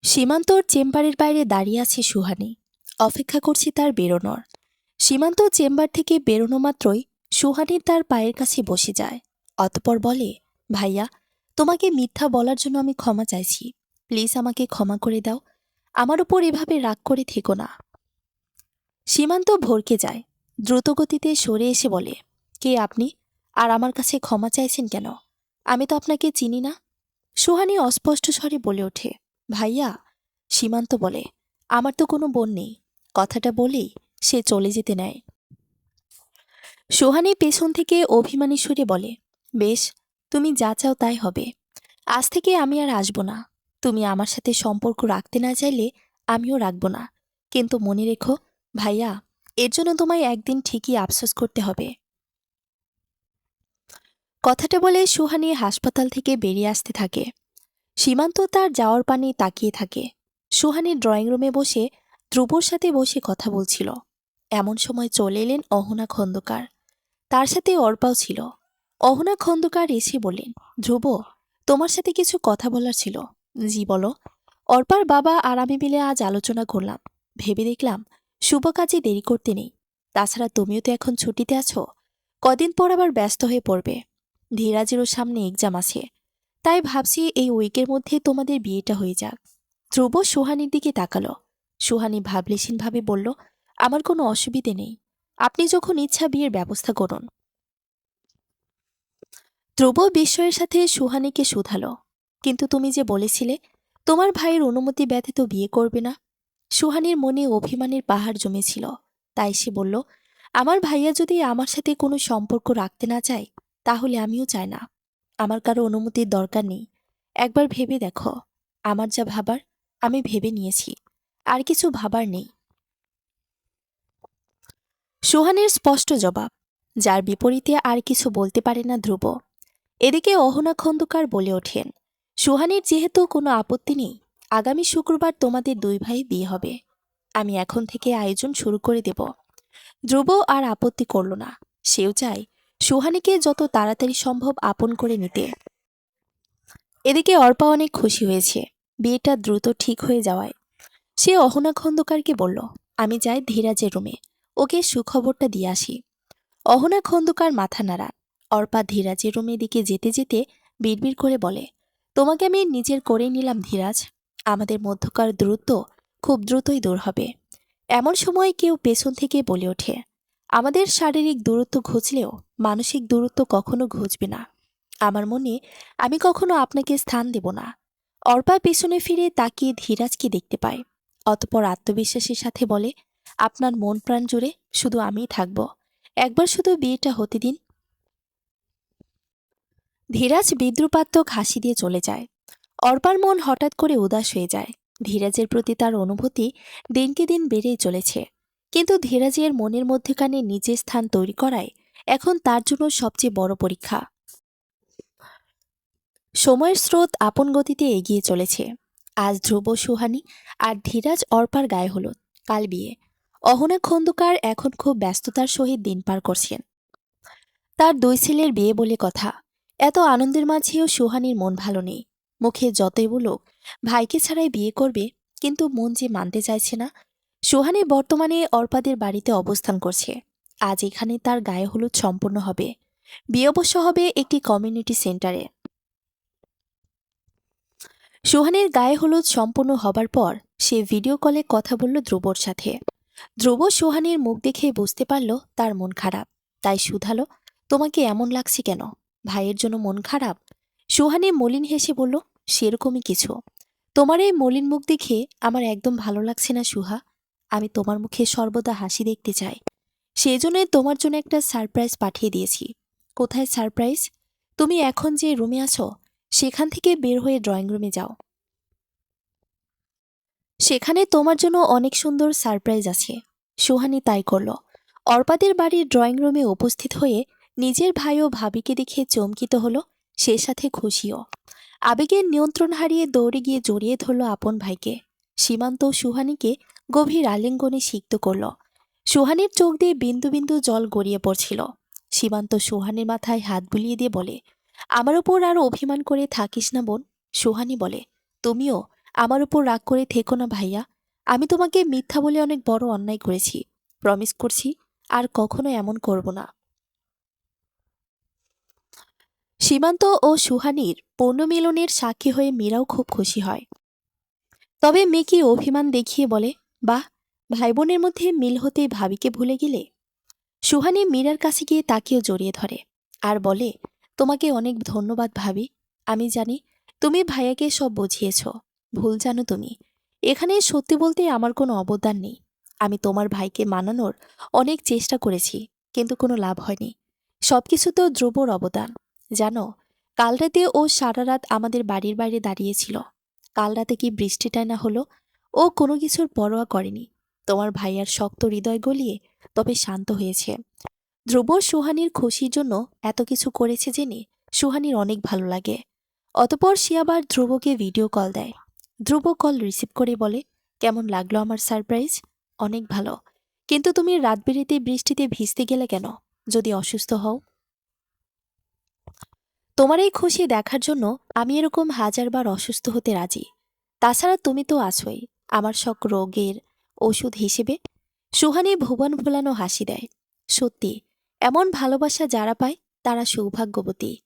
সীমান্তর চেম্বারের বাইরে দাঁড়িয়ে আছে সুহানি। অপেক্ষা করছে তার বেরোনোর। সীমান্ত চেম্বার থেকে বেরোনো মাত্রই সুহানি তার পায়ের কাছে বসে যায়। অতঃপর বলে, ভাইয়া, তোমাকে মিথ্যা বলার জন্য আমি ক্ষমা চাইছি। প্লিজ আমাকে ক্ষমা করে দাও। আমার উপর এভাবে রাগ করে থেকো না। সীমান্ত ভরকে যায়। দ্রুতগতিতে সরে এসে বলে, কে আপনি? আর আমার কাছে ক্ষমা চাইছেন কেন? আমি তো আপনাকে চিনি না। সুহানি অস্পষ্ট স্বরে বলে ওঠে, ভাইয়া। সীমান্ত বলে, আমার তো কোনো বোন নেই। কথাটা বলেই সে চলে যেতে নেয়। সুহানি পেছন থেকে অভিমানী সুরে বলে, বেশ, তুমি যা চাও তাই হবে। আজ থেকে আমি আর আসব না। তুমি আমার সাথে সম্পর্ক রাখতে না চাইলে আমিও রাখব না। কিন্তু মনে রেখো, ভাইয়া, এর জন্য তোমায় একদিন ঠিকই আফসোস করতে হবে। কথাটা বলে সুহানি হাসপাতাল থেকে বেরিয়ে আসতে থাকে। সীমান্ত তার যাওয়ার পানে তাকিয়ে থাকে। সুহানি ড্রয়িং রুমে বসে ধ্রুবর সাথে বসে কথা বলছিল। এমন সময় চলে এলেন অহনা খন্দকার। তার সাথে অর্পাও ছিল। অহনা খন্দকার এসে বললেন, ধ্রুব, তোমার সাথে কিছু কথা বলার ছিল। জি বলো। অর্পার বাবা আর আমি মিলে আজ আলোচনা করলাম। ভেবে দেখলাম শুভ কাজে দেরি করতে নেই। তাছাড়া তুমিও তো এখন ছুটিতে আছো। কদিন পর আবার ব্যস্ত হয়ে পড়বে। ধীরাজেরও সামনে এক্সাম আছে। তাই ভাবছি এই উইকের মধ্যে তোমাদের বিয়েটা হয়ে যাক। ধ্রুব সুহানির দিকে তাকালো। সুহানি ভাবলেশীনভাবে বলল, আমার কোনো অসুবিধে নেই। আপনি যখন ইচ্ছা বিয়ের ব্যবস্থা করুন। ধ্রুব বিস্ময়ের সাথে সুহানিকে শুধালো, কিন্তু তুমি যে বলেছিলে তোমার ভাইয়ের অনুমতি ব্যতীত বিয়ে করবে না। সুহানির মনে অভিমানের পাহাড় জমেছিল। তাই সে বলল, আমার ভাইয়া যদি আমার সাথে কোনো সম্পর্ক রাখতে না চায়, তাহলে আমিও চাই না। আমার কারো অনুমতির দরকার নেই। একবার ভেবে দেখো। আমার যা ভাবার আমি ভেবে নিয়েছি। আর কিছু ভাবার নেই। সুহানের স্পষ্ট জবাব, যার বিপরীতে আর কিছু বলতে পারে না ধ্রুব। এদিকে অহনা খন্দকার বলে ওঠেন, সুহানের যেহেতু কোনো আপত্তি নেই, আগামী শুক্রবার তোমাদের দুই ভাই বিয়ে হবে। আমি এখন থেকে আয়োজন শুরু করে দেব। ধ্রুব আর আপত্তি করল না। সেও চায় সুহানিকে যত তাড়াতাড়ি সম্ভব আপন করে নিতে। এদিকে অর্পা অনেক খুশি হয়েছে বিয়েটা দ্রুত ঠিক হয়ে যাওয়ায়। সে অহনা খন্দকারকে বলল, আমি যাই ধীরাজের রুমে, ওকে সুখবরটা দিয়ে আসি। অহনা খন্দকার মাথা নাড়ান। অর্পা ধীরাজের রুমের দিকে যেতে যেতে বিড়বিড় করে বলে, তোমাকে আমি নিজের করে নিলাম ধীরাজ। আমাদের মধ্যকার দূরত্ব খুব দ্রুতই দূর হবে। এমন সময় কেউ পেছন থেকে বলে ওঠে, আমাদের শারীরিক দূরত্ব ঘুচলেও মানসিক দূরত্ব কখনো ঘুচবে না। আমার মনে আমি কখনো আপনাকে স্থান দেব না। অর্পা পেছনে ফিরে তাকিয়ে ধীরাজকে দেখতে পায়। অতঃপর আত্মবিশ্বাসের সাথে বলে, আপনার মন প্রাণ জুড়ে শুধু আমিই থাকব। একবার শুধু বিয়েটা হতে দিন। ধীরাজ বিদ্রুপাত্মক হাসি দিয়ে চলে যায়। অর্পার মন হঠাৎ করে উদাস হয়ে যায়। ধীরাজের প্রতি তার অনুভূতি দিনকে দিন বেড়েই চলেছে। কিন্তু ধীরাজের মনের মধ্যেখানে নিজের স্থান তৈরি করায় এখন তার জন্য সবচেয়ে বড় পরীক্ষা। সময়ের স্রোত আপন গতিতে এগিয়ে চলেছে। আজ ধ্রুব সুহানি আর ধীরাজ অর্পার গায়ে হলুদ, কাল বিয়ে। অহনা খন্দকার এখন খুব ব্যস্ততার সহিত দিন পার করছেন। তার দুই ছেলের বিয়ে বলে কথা। এত আনন্দের মাঝেও সুহানির মন ভালো নেই। মুখে যতই বলুক ভাইকে ছাড়াই বিয়ে করবে, কিন্তু মন যে মানতে চাইছে না। সুহানি বর্তমানে অর্পাদের বাড়িতে অবস্থান করছে। আজ এখানে তার গায়ে হলুদ সম্পন্ন হবে। বিয়ে অবশ্য হবে একটি কমিউনিটি সেন্টারে। সুহানের গায়ে হলুদ সম্পূর্ণ হবার পর সে ভিডিও কলে কথা বলল ধ্রুবর সাথে। ধ্রুব সুহানির মুখ দেখে বুঝতে পারল তার মন খারাপ। তাই শুধালো, তোমাকে এমন লাগছে কেন? ভাইয়ের জন্য মন খারাপ? সুহানি মলিন হেসে বলল, সেরকমই কিছু। তোমার এই মলিন মুখ দেখে আমার একদম ভালো লাগছে না সুহা। আমি তোমার মুখে সর্বদা হাসি দেখতে চাই। সেজন্যই তোমার জন্য একটা সারপ্রাইজ পাঠিয়ে দিয়েছি। কোথায় সারপ্রাইজ? তুমি এখন যে রুমে আছো সেখান থেকে বের হয়ে ড্রয়িং রুমে যাও। সেখানে তোমার জন্য অনেক সুন্দর সারপ্রাইজ আছে। সুহানি তাই করল। অর্পাদের বাড়ির ড্রয়িং রুমে উপস্থিত হয়ে নিজের ভাই ও ভাবিকে দেখে চমকিত হলো, সে সাথে খুশিও। আবেগের নিয়ন্ত্রণ হারিয়ে দৌড়ে গিয়ে জড়িয়ে ধরল আপন ভাইকে। সীমান্ত সুহানিকে গভীর আলিঙ্গনে সিক্ত করল। সুহানির চোখ দিয়ে বিন্দু বিন্দু জল গড়িয়ে পড়ছিল। সীমান্ত সুহানির মাথায় হাত বুলিয়ে দিয়ে বলে, আমার ওপর আর অভিমান করে থাকিস না বোন। সুহানি বলে, তুমিও আমার উপর রাগ করে থেকো না ভাইয়া। আমি তোমাকে মিথ্যা বলে অনেক বড় অন্যায় করেছি। প্রমিস করছি আর কখনো এমন করব না। সীমান্ত ও সুহানির পূর্ণমিলনের সাক্ষী হয়ে মীরাও খুব খুশি হয়। তবে মেকি অভিমান দেখিয়ে বলে, বাহ, ভাই বোনের মধ্যে মিল হতেই ভাবিকে ভুলে গেলে। সুহানি মীরার কাছে গিয়ে তাকেও জড়িয়ে ধরে আর বলে, তোমাকে অনেক ধন্যবাদ ভাবি। আমি জানি তুমি ভাইয়াকে সব বুঝিয়েছ। ভুল জানো তুমি। এখানে সত্যি বলতে আমার কোনো অবদান নেই। আমি তোমার ভাইকে মানানোর অনেক চেষ্টা করেছি, কিন্তু কোনো লাভ হয়নি। সবকিছু তো ধ্রুবর অবদান। জানো, কাল রাতে ও সারা রাত আমাদের বাড়ির বাইরে দাঁড়িয়েছিল। কাল রাতে কি বৃষ্টিটাই না হলো, ও কোনো কিছুর পরোয়া করেনি। তোমার ভাইয়ার শক্ত হৃদয় গলিয়ে তবে শান্ত হয়েছে। ধ্রুব সুহানির খুশির জন্য এত কিছু করেছে জেনে সুহানির অনেক ভালো লাগে। অতপর সে আবার ধ্রুবকে ভিডিও কল দেয়। ধ্রুব কল রিসিভ করে বলে, কেমন লাগলো আমার সারপ্রাইজ? অনেক ভালো। কিন্তু তুমি রাত বেরিতে বৃষ্টিতে ভিজতে গেলে কেন? যদি অসুস্থ হও? তোমার এই খুশি দেখার জন্য আমি এরকম হাজারবার অসুস্থ হতে রাজি। তাছাড়া তুমি তো আছোই আমার সব রোগের ওষুধ হিসেবে। সুহানি ভুবন ভোলানো হাসি দেয়। সত্যি, এমন ভালোবাসা যারা পায় তারা সৌভাগ্যবতী।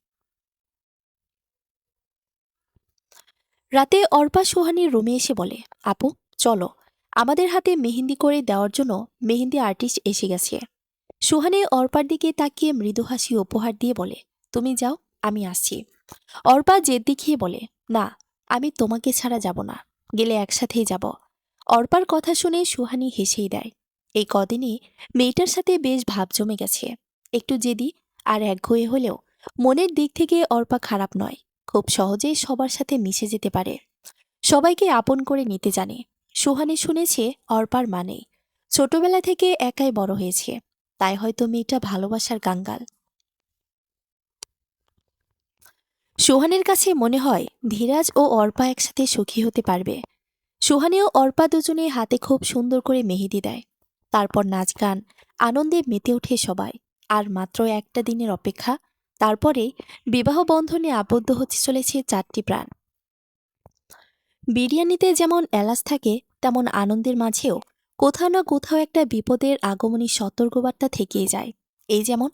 রাতে অর্পা সুহানির রুমে এসে বলে, আপু, চলো, আমাদের হাতে মেহেন্দি করে দেওয়ার জন্য মেহেন্দি আর্টিস্ট এসে গেছে। সুহানি অর্পার দিকে তাকিয়ে মৃদু হাসি উপহার দিয়ে বলে, তুমি যাও, আমি আসছি। অর্পা জেদ দেখিয়ে বলে, না, আমি তোমাকে ছাড়া যাব না। গেলে একসাথেই যাব। অর্পার কথা শুনে সুহানি হেসেই দেয়। এই কদিনই মেয়েটার সাথে বেশ ভাব জমে গেছে। একটু জেদি আর একঘয়ে হলেও মনের দিক থেকে অর্পা খারাপ নয়। খুব সহজেই সবার সাথে মিশে যেতে পারে। সবাইকে আপন করে নিতে জানে। সুহানি শুনেছে অর্পার মানে ছোটবেলা থেকে একাই বড় হয়েছে। তাই হয়তো মেয়েটা ভালোবাসার কাঙ্গাল। সুহানের কাছে মনে হয় ধীরাজ ও অর্পা একসাথে সুখী হতে পারবে। সুহানি ও অর্পা দুজনে হাতে খুব সুন্দর করে মেহেদি দেয়। তারপর নাচ গান, আনন্দে মেতে ওঠে সবাই। আর মাত্র একটা দিনের অপেক্ষা, তারপরে বিবাহ বন্ধনে আবদ্ধ হতে চলেছে চারটি প্রাণ। বিরিয়ানিতে যেমন এলাচ থাকে, তেমন আনন্দের মাঝেও কোথাও না কোথাও একটা বিপদের আগমনী সতর্কবার্তা থেকেই যায়। এই যেমন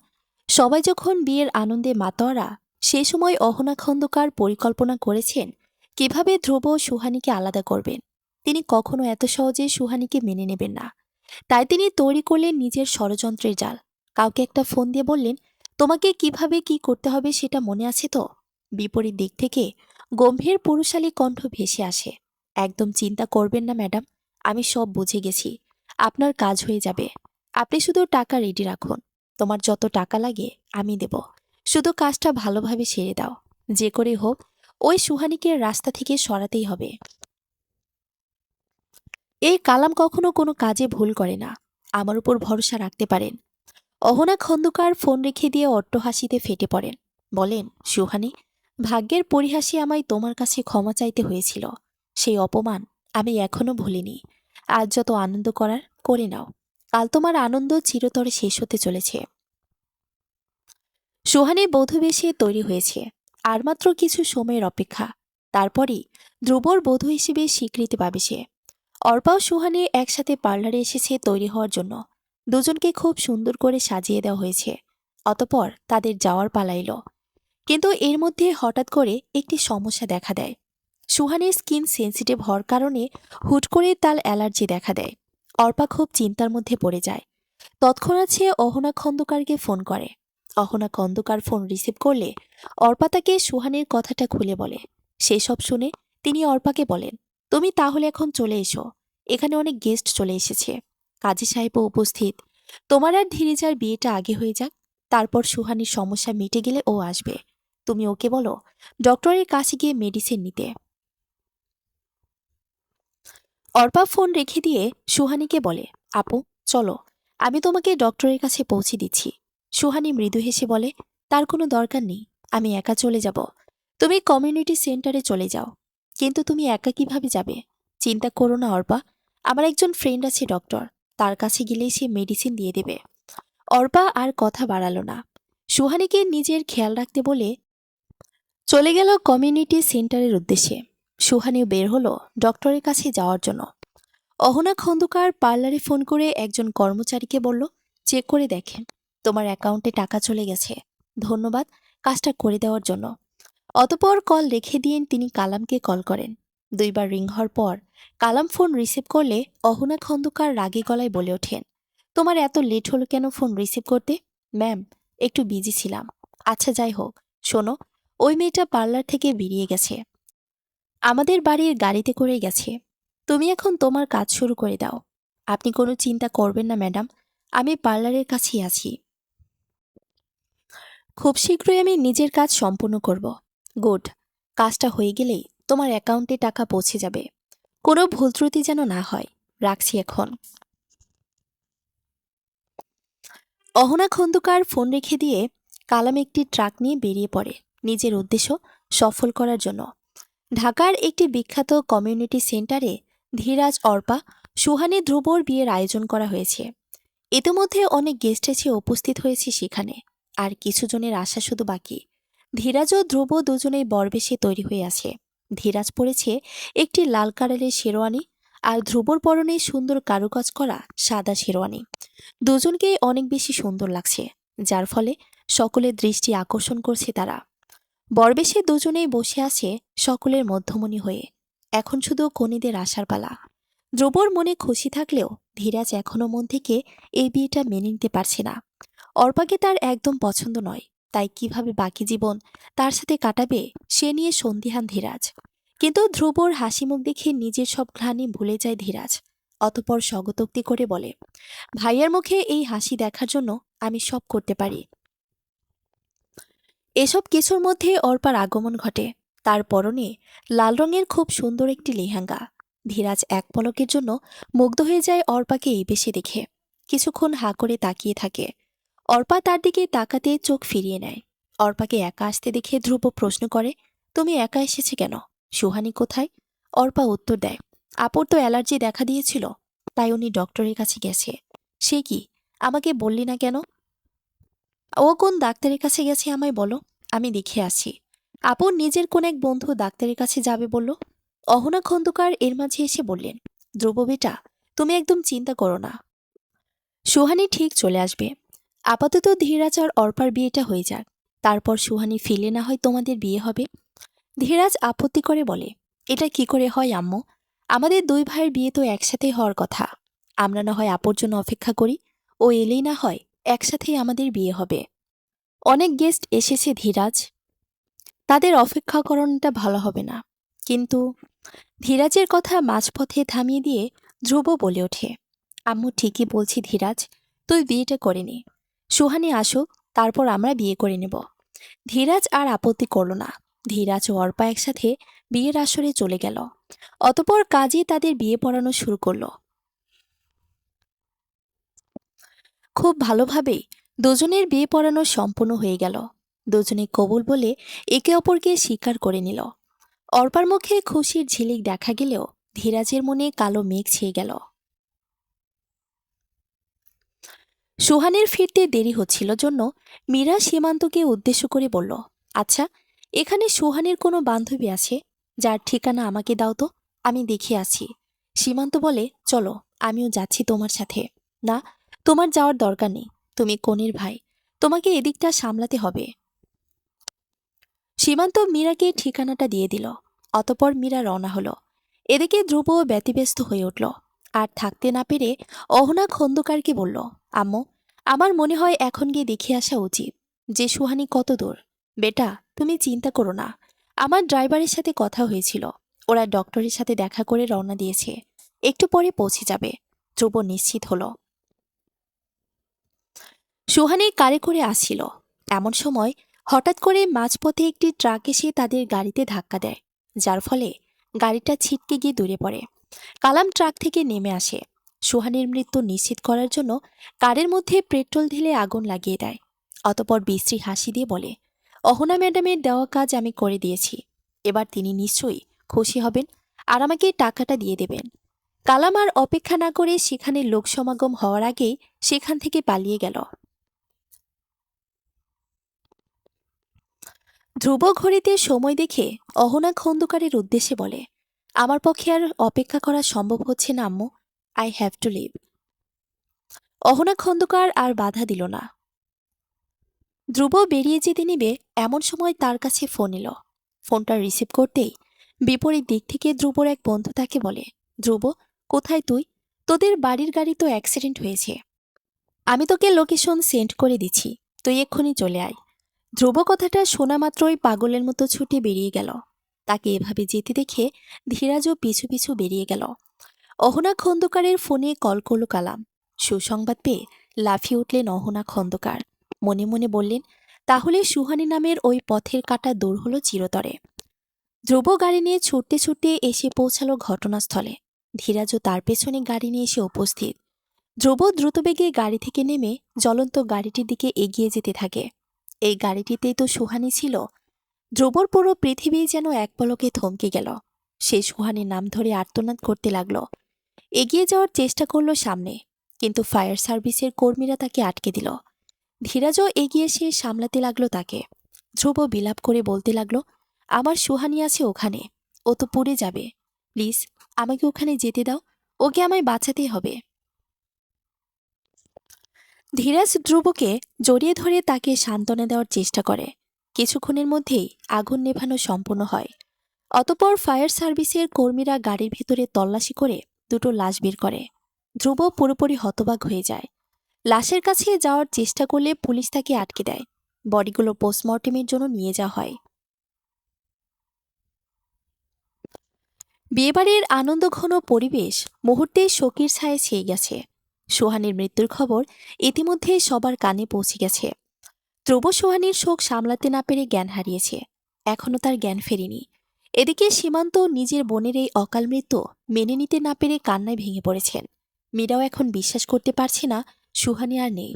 সবাই যখন বিয়ের আনন্দে মাতোয়ারা, সে সময় অহনা খন্দকার পরিকল্পনা করেছেন কিভাবে ধ্রুব ও সুহানিকে আলাদা করবেন। তিনি কখনো এত সহজে সুহানিকে মেনে নেবেন না। তাই তিনি তৈরি করলেন নিজের ষড়যন্ত্রের জাল। কাউকে একটা ফোন দিয়ে বললেন, তোমাকে কিভাবে কি করতে হবে সেটা মনে আছে তো? বিপরীত দিক থেকে গম্ভীর পুরুষালী কণ্ঠ ভেসে আসে, একদম চিন্তা করবেন না ম্যাডাম, আমি সব বুঝে গেছি। আপনার কাজ হয়ে যাবে। আপনি শুধু টাকা রেডি রাখুন। তোমার যত টাকা লাগে আমি দেব। শুধু কাজটা ভালোভাবে সেরে দাও। যে করে হোক ওই সুহানিকে রাস্তা থেকে সরাতেই হবে। এই কালাম কখনো কোনো কাজে ভুল করে না। আমার উপর ভরসা রাখতে পারেন। অহনা খন্দকার ফোন রেখে দিয়ে অট্টহাসিতে ফেটে পড়েন। বলেন, সুহানি, ভাগ্যের পরিহাসে আমায় তোমার কাছে ক্ষমা চাইতে হয়েছিল। সেই অপমান আমি এখনো ভুলিনি। আজ যত আনন্দ করার করে নাও। কাল তোমার আনন্দ চিরতরে শেষ হতে চলেছে। সুহানি বধূবেশে তৈরি হয়েছে। আর মাত্র কিছু সময়ের অপেক্ষা। তারপরই ধ্রুবর বধূ হিসেবে স্বীকৃতি পাবে সে। অর্পা ও সুহানি একসাথে পার্লারে এসেছে তৈরি হওয়ার জন্য। দুজনকে খুব সুন্দর করে সাজিয়ে দেওয়া হয়েছে। অতপর তাদের যাওয়ার পালা এলো। কিন্তু এর মধ্যে হঠাৎ করে একটি সমস্যা দেখা দেয়। সুহানের স্কিন সেন্সিটিভ হওয়ার কারণে হুট করে তার অ্যালার্জি দেখা দেয়। অর্পা খুব চিন্তার মধ্যে পড়ে যায়। তৎক্ষণাৎ সে অহনা খন্দকারকে ফোন করে। অহনা খন্দকার ফোন রিসিভ করলে অর্পা তাকে সুহানের কথাটা খুলে বলে। সেসব শুনে তিনি অর্পাকে বলেন, তুমি তাহলে এখন চলে এসো। এখানে অনেক গেস্ট চলে এসেছে। কাজী সাহেবও উপস্থিত। তোমার আর ধীরেজার বিয়েটা আগে হয়ে যাক। তারপর সুহানির সমস্যা মিটে গেলে ও আসবে। তুমি ওকে বলো ডক্টরের কাছে গিয়ে মেডিসিন নিতে। অর্পা ফোন রেখে দিয়ে সুহানিকে বলে, আপু, চলো, আমি তোমাকে ডক্টরের কাছে পৌঁছে দিচ্ছি। সুহানি মৃদু হেসে বলে, তার কোনো দরকার নেই, আমি একা চলে যাব। তুমি কমিউনিটি সেন্টারে চলে যাও। কিন্তু তুমি একা কিভাবে যাবে? চিন্তা করো না অর্পা, আমার একজন ফ্রেন্ড আছে ডক্টর, তার কাছে গেলেই সে মেডিসিন দিয়ে দেবে। অর্পা আর কথা বাড়ালো না। সুহানিকে নিজের খেয়াল রাখতে বলে চলে গেল কমিউনিটি সেন্টারের উদ্দেশ্যে। সুহানিও বের হলো ডক্টরের কাছে যাওয়ার জন্য। অহনা খন্দকার পার্লারে ফোন করে একজন কর্মচারীকে বলল, চেক করে দেখেন, তোমার অ্যাকাউন্টে টাকা চলে গেছে। ধন্যবাদ কাজটা করে দেওয়ার জন্য। অতপর কল রেখে দিয়ে তিনি কালামকে কল করেন। দুইবার রিং হওয়ার পর কালাম ফোন রিসিভ করলে অহনা খন্দকার রাগী গলায় বলে ওঠেন, তোমার এত লেট হলো কেন ফোন রিসিভ করতে? ম্যাম, একটু বিজি ছিলাম। আচ্ছা যাই হোক, শোনো, ওই মেয়েটা পার্লার থেকে বেরিয়ে গেছে, আমাদের বাড়ির গাড়িতে করে গেছে। তুমি এখন তোমার কাজ শুরু করে দাও। আপনি কোনো চিন্তা করবেন না ম্যাডাম, আমি পার্লারের কাছেই আছি। খুব শীঘ্রই আমি নিজের কাজ সম্পূর্ণ করব। গুড, কাজটা হয়ে গেলেই তোমার অ্যাকাউন্টে টাকা পৌঁছে যাবে। কোনো ভুল ত্রুটি যেন না হয়। রাখছি এখন। অহনা খন্দকার ফোন রেখে দিয়ে কালাম একটি ট্রাক নিয়ে বেরিয়ে পড়ে নিজের উদ্দেশ্য সফল করার জন্য। ঢাকার একটি বিখ্যাত কমিউনিটি সেন্টারে ধীরাজ, অর্পা, সুহানী, ধ্রুবর বিয়ের আয়োজন করা হয়েছে। ইতিমধ্যে অনেক গেস্ট এসে উপস্থিত হয়েছে সেখানে, আর কিছু জনের আসা শুধু বাকি। ধীরাজ ও ধ্রুব দুজনেই বরবেশে তৈরি হয়ে আছে। ধীরাজ পরেছে একটি লাল কালারের শেরওয়ানি, আর ধ্রুবর পরনে সুন্দর কারুকাজ করা সাদা শেরওয়ানি। দুজনকেই অনেক বেশি সুন্দর লাগছে, যার ফলে সকলের দৃষ্টি আকর্ষণ করছে তারা। বরবেশে দুজনেই বসে আছে সকলের মধ্যমণি হয়ে। এখন শুধু কনেদের আসার পালা। ধ্রুবর মনে খুশি থাকলেও ধীরাজ এখনো মন থেকে এই বিয়েটা মেনে নিতে পারছে না। অর্পাকে তার একদম পছন্দ নয়, তাই কিভাবে বাকি জীবন তার সাথে কাটাবে সে নিয়ে সন্দিহান ধীরাজ। কিন্তু ধ্রুবর হাসি মুখ দেখে নিজের সব গ্লানি ভুলে যায় ধীরাজ। অতপর স্বগতোক্তি করে বলে, ভাইয়ার মুখে এই হাসি দেখার জন্য আমি সব করতে পারি। এসব কিছুর মধ্যে অর্পার আগমন ঘটে। তার পরনে লাল রঙের খুব সুন্দর একটি লেহেঙ্গা। ধীরাজ এক পলকের জন্য মুগ্ধ হয়ে যায় অর্পাকে এই বেশে দেখে। কিছুক্ষণ হাঁ করে তাকিয়ে থাকে। অর্পা তার দিকে তাকাতে চোখ ফিরিয়ে নেয়। অর্পাকে একা আসতে দেখে ধ্রুব প্রশ্ন করে, তুমি একা এসেছে কেন? সুহানি কোথায়? অর্পা উত্তর দেয়, আপুর তো অ্যালার্জি দেখা দিয়েছিল, তাই উনি ডক্টরের কাছে গেছে। সে কি, আমাকে বললি না কেন? ও কোন ডাক্তারের কাছে গেছে আমায় বলো, আমি দেখে আসি। আপুর নিজের কোন এক বন্ধু ডাক্তারের কাছে যাবে বলল। অহনা খন্দকার এর মাঝে এসে বললেন, ধ্রুব বেটা, তুমি একদম চিন্তা করো না, সুহানি ঠিক চলে আসবে। আপাতত ধীরাজ আর অর্পার বিয়েটা হয়ে যাক, তারপর সুহানি ফিরলে না হয় তোমাদের বিয়ে হবে। ধীরাজ আপত্তি করে বলে, এটা কি করে হয় আম্মু? আমাদের দুই ভাইয়ের বিয়ে তো একসাথে হওয়ার কথা। আমরা না হয় আপুর জন্য অপেক্ষা করি, ও এলেই না হয় একসাথেই আমাদের বিয়ে হবে। অনেক গেস্ট এসেছে ধীরাজ, তাদের অপেক্ষা করানোটা ভালো হবে না। কিন্তু ধীরাজের কথা মাঝপথে থামিয়ে দিয়ে ধ্রুব বলে ওঠে, আম্মু ঠিকই বলছি ধীরাজ, তুই বিয়েটা করে নে। সুহানি আসুক, তারপর আমরা বিয়ে করে নেব। ধীরাজ আর আপত্তি করল না। ধীরাজ ও অর্পা একসাথে বিয়ের আসরে চলে গেল। অতপর কাজী তাদের বিয়ে পড়ানো শুরু করলো। খুব ভালোভাবেই দুজনের বিয়ে পড়ানো সম্পূর্ণ হয়ে গেল। দুজনে কবুল বলে একে অপরকে স্বীকার করে নিল। অর্পার মুখে খুশির ঝিলিক দেখা গেলেও ধীরাজের মনে কালো মেঘ ছেয়ে গেল। সুহানের ফিরতে দেরি হচ্ছিল জন্য মীরা সীমান্তকে উদ্দেশ্য করে বলল, আচ্ছা, এখানে সুহানের কোনো বান্ধবী আছে? যার ঠিকানা আমাকে দাও তো, আমি দেখে আছি। সীমান্ত বলে, চলো, আমিও যাচ্ছি তোমার সাথে। না, তোমার যাওয়ার দরকার নেই, তুমি কনের ভাই, তোমাকে এদিকটা সামলাতে হবে। সীমান্ত মীরাকে ঠিকানাটা দিয়ে দিল। অতপর মীরা রওনা হলো। এদিকে ধ্রুব ব্যতিব্যস্ত হয়ে উঠল। আর থাকতে না পেরে অহনা খন্দকারকে বলল, আম্মু, আমার মনে হয় এখন গিয়ে দেখে আসা উচিত যে সুহানি কত দূর। বেটা, তুমি চিন্তা করো না, আমার ড্রাইভারের সাথে কথা হয়েছিল, ওরা ডক্টরের সাথে দেখা করে রওনা দিয়েছে, একটু পরে পৌঁছে যাবে। ধ্রুব নিশ্চিত হলো। সুহানি কারে করে আসছিল। এমন সময় হঠাৎ করে মাঝপথে একটি ট্রাক এসে তাদের গাড়িতে ধাক্কা দেয়, যার ফলে গাড়িটা ছিটকে গিয়ে দূরে পড়ে। কালাম ট্রাক থেকে নেমে আসে। সুহানির মৃত্যু নিশ্চিত করার জন্য কারের মধ্যে পেট্রোল ঢেলে আগুন লাগিয়ে দেয়। অতপর বিশ্রী হাসি দিয়ে বলে, অহনা ম্যাডামের দেওয়া কাজ আমি করে দিয়েছি, এবার তিনি নিশ্চয়ই খুশি হবেন আর আমাকে টাকাটা দিয়ে দেবেন। কালাম আর অপেক্ষা না করে সেখানে লোক সমাগম হওয়ার আগেই সেখান থেকে পালিয়ে গেল। ধ্রুব ঘড়িতে সময় দেখে অহনা খন্দকারের উদ্দেশ্যে বলে, আমার পক্ষে আর অপেক্ষা করা সম্ভব হচ্ছে না আম্মু। I have to leave. Ahona Khandakar আর বাধা দিল না। ধ্রুব বেরিয়ে যেতে নিবে এমন সময় তার কাছে ফোন এলো। ফোনটা রিসিভ করতেই বিপরীত দিক থেকে ধ্রুবর এক বন্ধু তাকে বলে, ধ্রুব, কোথায় তুই? তোদের বাড়ির গাড়ি তো অ্যাক্সিডেন্ট হয়েছে। আমি তোকে লোকেশন সেন্ড করে দিচ্ছি, তুই এক্ষুনি চলে আয়। ধ্রুব কথাটা শোনা মাত্রই পাগলের মতো ছুটে বেরিয়ে গেল। তাকে এভাবে যেতে দেখে ধীরাজও পিছু পিছু বেরিয়ে গেল। অহনা খন্দকারের ফোনে কল করল কালাম। সুসংবাদ পেয়ে লাফিয়ে উঠলেন অহনা খন্দকার। মনে মনে বললেন, তাহলে সুহানি নামের ওই পথের কাটা দূর হলো চিরতরে। ধ্রুব গাড়ি নিয়ে ছুটতে ছুটতে এসে পৌঁছালো ঘটনাস্থলে। ধীরাজও তার পেছনে গাড়ি নিয়ে এসে উপস্থিত। ধ্রুব দ্রুতবেগে গাড়ি থেকে নেমে জ্বলন্ত গাড়িটির দিকে এগিয়ে যেতে থাকে। এই গাড়িটিতেই তো সুহানি ছিল। ধ্রুবর পুরো পৃথিবী যেন এক পলকে থমকে গেল। সে সুহানির নাম ধরে আর্তনাদ করতে লাগলো। এগিয়ে যাওয়ার চেষ্টা করল সামনে, কিন্তু ফায়ার সার্ভিসের কর্মীরা তাকে আটকে দিল। ধীরাজও এগিয়ে এসে সামলাতে লাগলো তাকে। ধ্রুব বিলাপ করে বলতে লাগলো, আমার সুহানি আছে ওখানে, ও তো পুড়ে যাবে। প্লিজ আমাকে ওখানে যেতে দাও, ওকে আমায় বাঁচাতেই হবে। ধীরাজ ধ্রুবকে জড়িয়ে ধরে তাকে সান্ত্বনা দেওয়ার চেষ্টা করে। কিছুক্ষণের মধ্যেই আগুন নেভানো সম্পূর্ণ হয়। অতপর ফায়ার সার্ভিসের কর্মীরা গাড়ির ভিতরে তল্লাশি করে দুটো লাশ বের করে। ধ্রুব পুরোপুরি হতবাক হয়ে যায়। লাশের কাছে যাওয়ার চেষ্টা করলে পুলিশ তাকে আটকে দেয়। বডিগুলো পোস্টমর্টেমের জন্য নিয়ে যাওয়া হয়। বিয়েবাড়ির আনন্দঘন পরিবেশ মুহূর্তে শোকের ছায়ে ছেয়ে গেছে। সোহানের মৃত্যুর খবর ইতিমধ্যে সবার কানে পৌঁছে গেছে। ধ্রুব সোহানির শোক সামলাতে না পেরে জ্ঞান হারিয়েছে। এখনও তার জ্ঞান ফেরেনি। এদিকে সীমান্ত নিজের বোনের এই অকাল মৃত্যু মেনে নিতে না পেরে কান্নায় ভেঙে পড়েছেন। মীরাও এখন বিশ্বাস করতে পারছে না সুহানি আর নেই।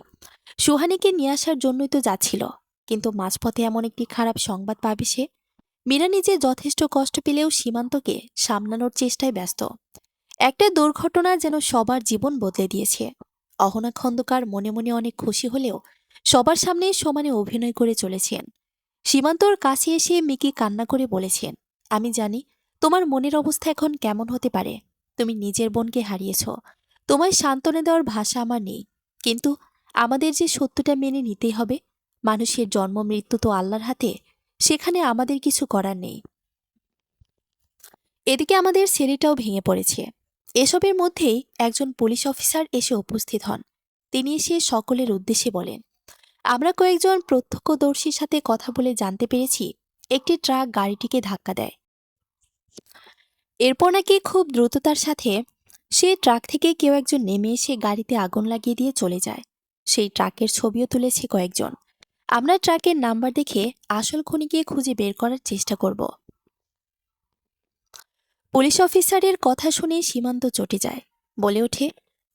সুহানিকে নিয়ে আসার জন্যই তো যাচ্ছিল, কিন্তু মাঝপথে এমন একটি খারাপ সংবাদ পাবে সে। মীরা নিজে যথেষ্ট কষ্ট পেলেও সীমান্তকে সামলানোর চেষ্টায় ব্যস্ত। একটা দুর্ঘটনা যেন সবার জীবন বদলে দিয়েছে। অহনা খন্দকার মনে মনে অনেক খুশি হলেও সবার সামনে সমানে অভিনয় করে চলেছেন। সীমান্তর কাছে এসে মিকি কান্না করে বলেছেন, আমি জানি তোমার মনের অবস্থা এখন কেমন হতে পারে। তুমি নিজের বোনকে হারিয়েছ। তোমায় সান্ত্বনা দেওয়ার ভাষা আমার নেই। কিন্তু আমাদের যে সত্যটা মেনে নিতেই হবে। মানুষের জন্ম মৃত্যু তো আল্লাহর হাতে, সেখানে আমাদের কিছু করার নেই। এদিকে আমাদের ছেলেটাও ভেঙে পড়েছে। এসবের মধ্যেই একজন পুলিশ অফিসার এসে উপস্থিত হন। তিনি এসে সকলের উদ্দেশ্যে বলেন, আমরা কয়েকজন প্রত্যক্ষদর্শীর সাথে কথা বলে জানতে পেরেছি একটি ট্রাক গাড়িটিকে ধাক্কা দেয়। এরপর নাকি খুব দ্রুততার সাথে সেই ট্রাক থেকে কেউ একজন নেমে এসে গাড়িতে আগুন লাগিয়ে দিয়ে চলে যায়। সেই ট্রাকের ছবিও তুলেছে কয়েকজন। আমরা ট্রাকের নাম্বার দেখে আসল খুনিকে খুঁজে বের করার চেষ্টা করব। পুলিশ অফিসারের কথা শুনে সীমান্ত চটে যায়। বলে ওঠে,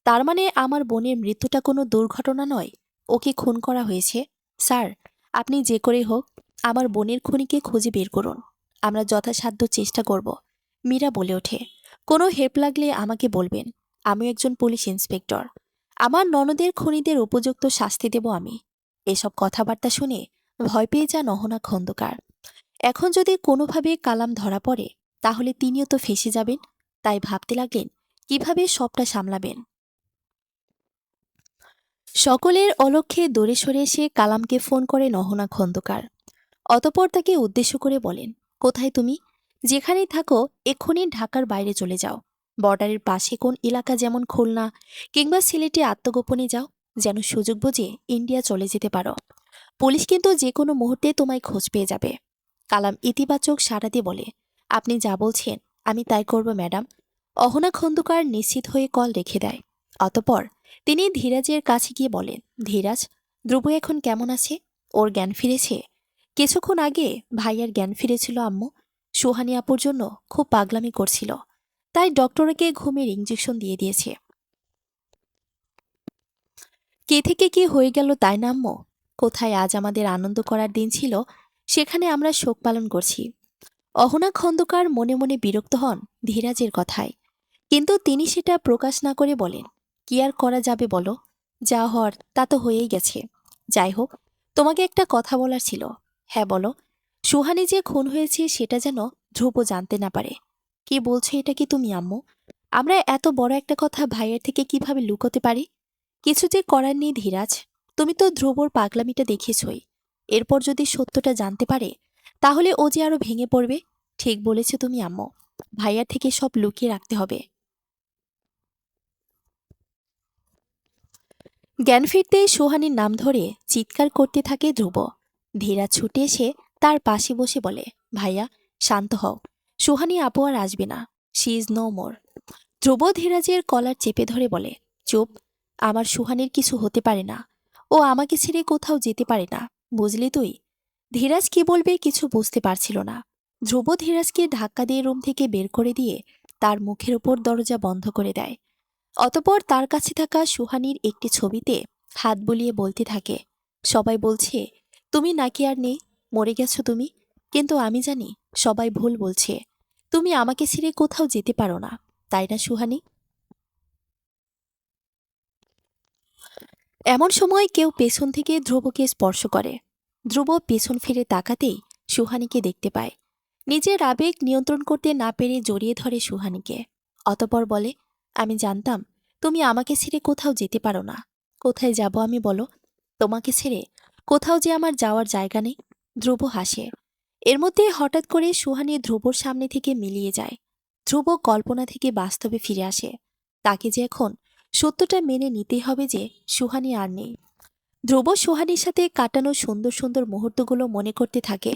তার মানে আমার বোনের মৃত্যুটা কোনো দুর্ঘটনা নয়, ওকে খুন করা হয়েছে। স্যার, আপনি যে করে হোক আমার বোনের খুনিকে খুঁজে বের করুন। আমরা যথাসাধ্য চেষ্টা করব। মীরা বলে ওঠে, কোনো হেল্প লাগলে আমাকে বলবেন। আমি একজন পুলিশ ইন্সপেক্টর। আমার ননদের খুনিদের উপযুক্ত শাস্তি দেব আমি। এসব কথাবার্তা শুনে ভয় পেয়ে যান অহনা খন্দকার। এখন যদি কোনোভাবে কালাম ধরা পড়ে তাহলে তিনিও তো ফেঁসে যাবেন। তাই ভাবতে লাগলেন কিভাবে সবটা সামলাবেন। সকলের অলক্ষ্যে দূরে সরে এসে কালামকে ফোন করেন অহনা খন্দকার। অতপর তাকে উদ্দেশ্য করে বলেন, কোথায় তুমি? যেখানেই থাকো এক্ষুনি ঢাকার বাইরে চলে যাও। বর্ডারের পাশে কোন এলাকা, যেমন খুলনা কিংবা সিলেটে আত্মগোপনে যাও, যেন সুযোগ বুঝে ইন্ডিয়া চলে যেতে পারো। পুলিশ কিন্তু যে কোনো মুহূর্তে তোমায় খোঁজ পেয়ে যাবে। কালাম ইতিবাচক সাড়া দিয়ে বলে, আপনি যা বলছেন আমি তাই করব ম্যাডাম। অহনা খন্দকার নিশ্চিত হয়ে কল রেখে দেয়। অতপর তিনি ধীরাজের কাছে গিয়ে বলেন, ধীরাজ, ধ্রুব এখন কেমন আছে? ওর জ্ঞান ফিরেছে? কিছুক্ষণ আগে ভাইয়ার জ্ঞান ফিরেছিল আম্মু। সুহানি আপুর জন্য খুব পাগলামি করছিল, তাই ডক্টরকে ঘুমের ইঞ্জেকশন দিয়ে দিয়েছে। কে থেকে কি হয়ে গেল তাই না আম্মু? কোথায় আজ আমাদের আনন্দ করার দিন ছিল, সেখানে আমরা শোক পালন করছি। অহনা খন্দকার মনে মনে বিরক্ত হন ধীরাজের কথায়, কিন্তু তিনি সেটা প্রকাশ না করে বলেন, কি আর করা যাবে বলো, যা হওয়ার তা তো হয়েই গেছে। যাই হোক, তোমাকে একটা কথা বলার ছিল। হ্যাঁ বলো। সুহানি যে খুন হয়েছে সেটা যেন ধ্রুব জানতে না পারে। কি বলছো এটা কি তুমি আম্মু? আমরা এত বড় একটা কথা ভাইয়ের থেকে কিভাবে লুকোতে পারি? কিছু যে করার নেই ধীরাজ। তুমি তো ধ্রুবর পাগলামিটা দেখেছই। এরপর যদি সত্যটা জানতে পারে তাহলে ও যে আরো ভেঙে পড়বে। ঠিক বলেছো তুমি আম্মু। ভাইয়ার থেকে সব লুকিয়ে রাখতে হবে। জ্ঞান ফিরতেই সুহানির নাম ধরে চিৎকার করতে থাকে ধ্রুব। ধীরাজ ছুটে এসে তার পাশে বসে বলে, ভাইয়া শান্ত হও। সুহানি আপু আর আসবে না। She is no more. Dhruba ধীরাজের কলার চেপে ধরে বলে, চুপ। আমার সুহানির কিছু হতে পারে না। ও আমাকে ছেড়ে কোথাও যেতে পারে না। বুঝলি তুই? ধীরাজ কি বলবে কিছু বুঝতে পারছিল না। ধ্রুব ধীরাজকে ধাক্কা দিয়ে রুম থেকে বের করে দিয়ে তার মুখের ওপর দরজা বন্ধ করে দেয়। অতপর তার কাছে থাকা সুহানির একটি ছবিতে হাত বুলিয়ে বলতে থাকে, সবাই বলছে তুমি নাকি আর নেই, মরে গেছো তুমি। কিন্তু আমি জানি সবাই ভুল বলছে। তুমি আমাকে ছেড়ে কোথাও যেতে পারো না, তাই না সুহানি? এমন সময় কেউ পেছন থেকে ধ্রুবকে স্পর্শ করে। ধ্রুব পেছন ফিরে তাকাতেই সুহানিকে দেখতে পায়। নিজের আবেগ নিয়ন্ত্রণ করতে না পেরে জড়িয়ে ধরে সুহানিকে। অতপর বলে, আমি জানতাম তুমি আমাকে ছেড়ে কোথাও যেতে পারো না। কোথায় যাব আমি বলো? তোমাকে ছেড়ে কোথাও যে আমার যাওয়ার জায়গা নেই। ধ্রুব হাসে। এর মধ্যে হঠাৎ করে সুহানি ধ্রুবর সামনে থেকে মিলিয়ে যায়। ধ্রুব কল্পনা থেকে বাস্তবে ফিরে আসে। তাকে যে এখন সত্যটা মেনে নিতেই হবে যে সুহানি আর নেই। ধ্রুব সুহানির সাথে কাটানো সুন্দর সুন্দর মুহূর্তগুলো মনে করতে থাকে।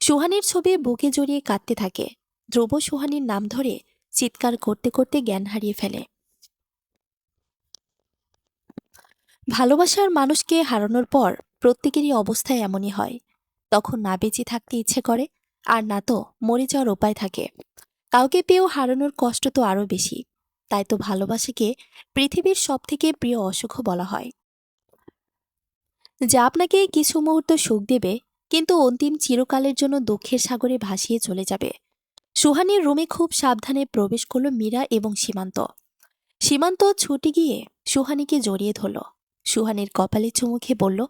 সুহানির ছবি বুকে জড়িয়ে কাঁদতে থাকে। ধ্রুব সুহানির নাম ধরে চিৎকার করতে করতে জ্ঞান হারিয়ে ফেলে। ভালোবাসার মানুষকে হারানোর পর প্রত্যেকেরই অবস্থায় এমনই হয়। তখন না বেঁচে থাকতে ইচ্ছে করে, আর না তো মরে যাওয়ার উপায় থাকে। কাউকে পেয়েও হারানোর কষ্ট তো আরও বেশি। তাই তো ভালোবাসাকে পৃথিবীর সবথেকে প্রিয় অসুখও বলা হয়, যা আপনাকে কিছু মুহূর্ত সুখ দেবে কিন্তু অন্তিম চিরকালের জন্য দুঃখের সাগরে ভাসিয়ে চলে যাবে। সুহানির রুমে খুব সাবধানে প্রবেশ করল মীরা এবং সীমান্ত। সীমান্ত ছুটে গিয়ে সুহানিকে জড়িয়ে ধরল। সুহানির কপালে চুমু খেয়ে বলল,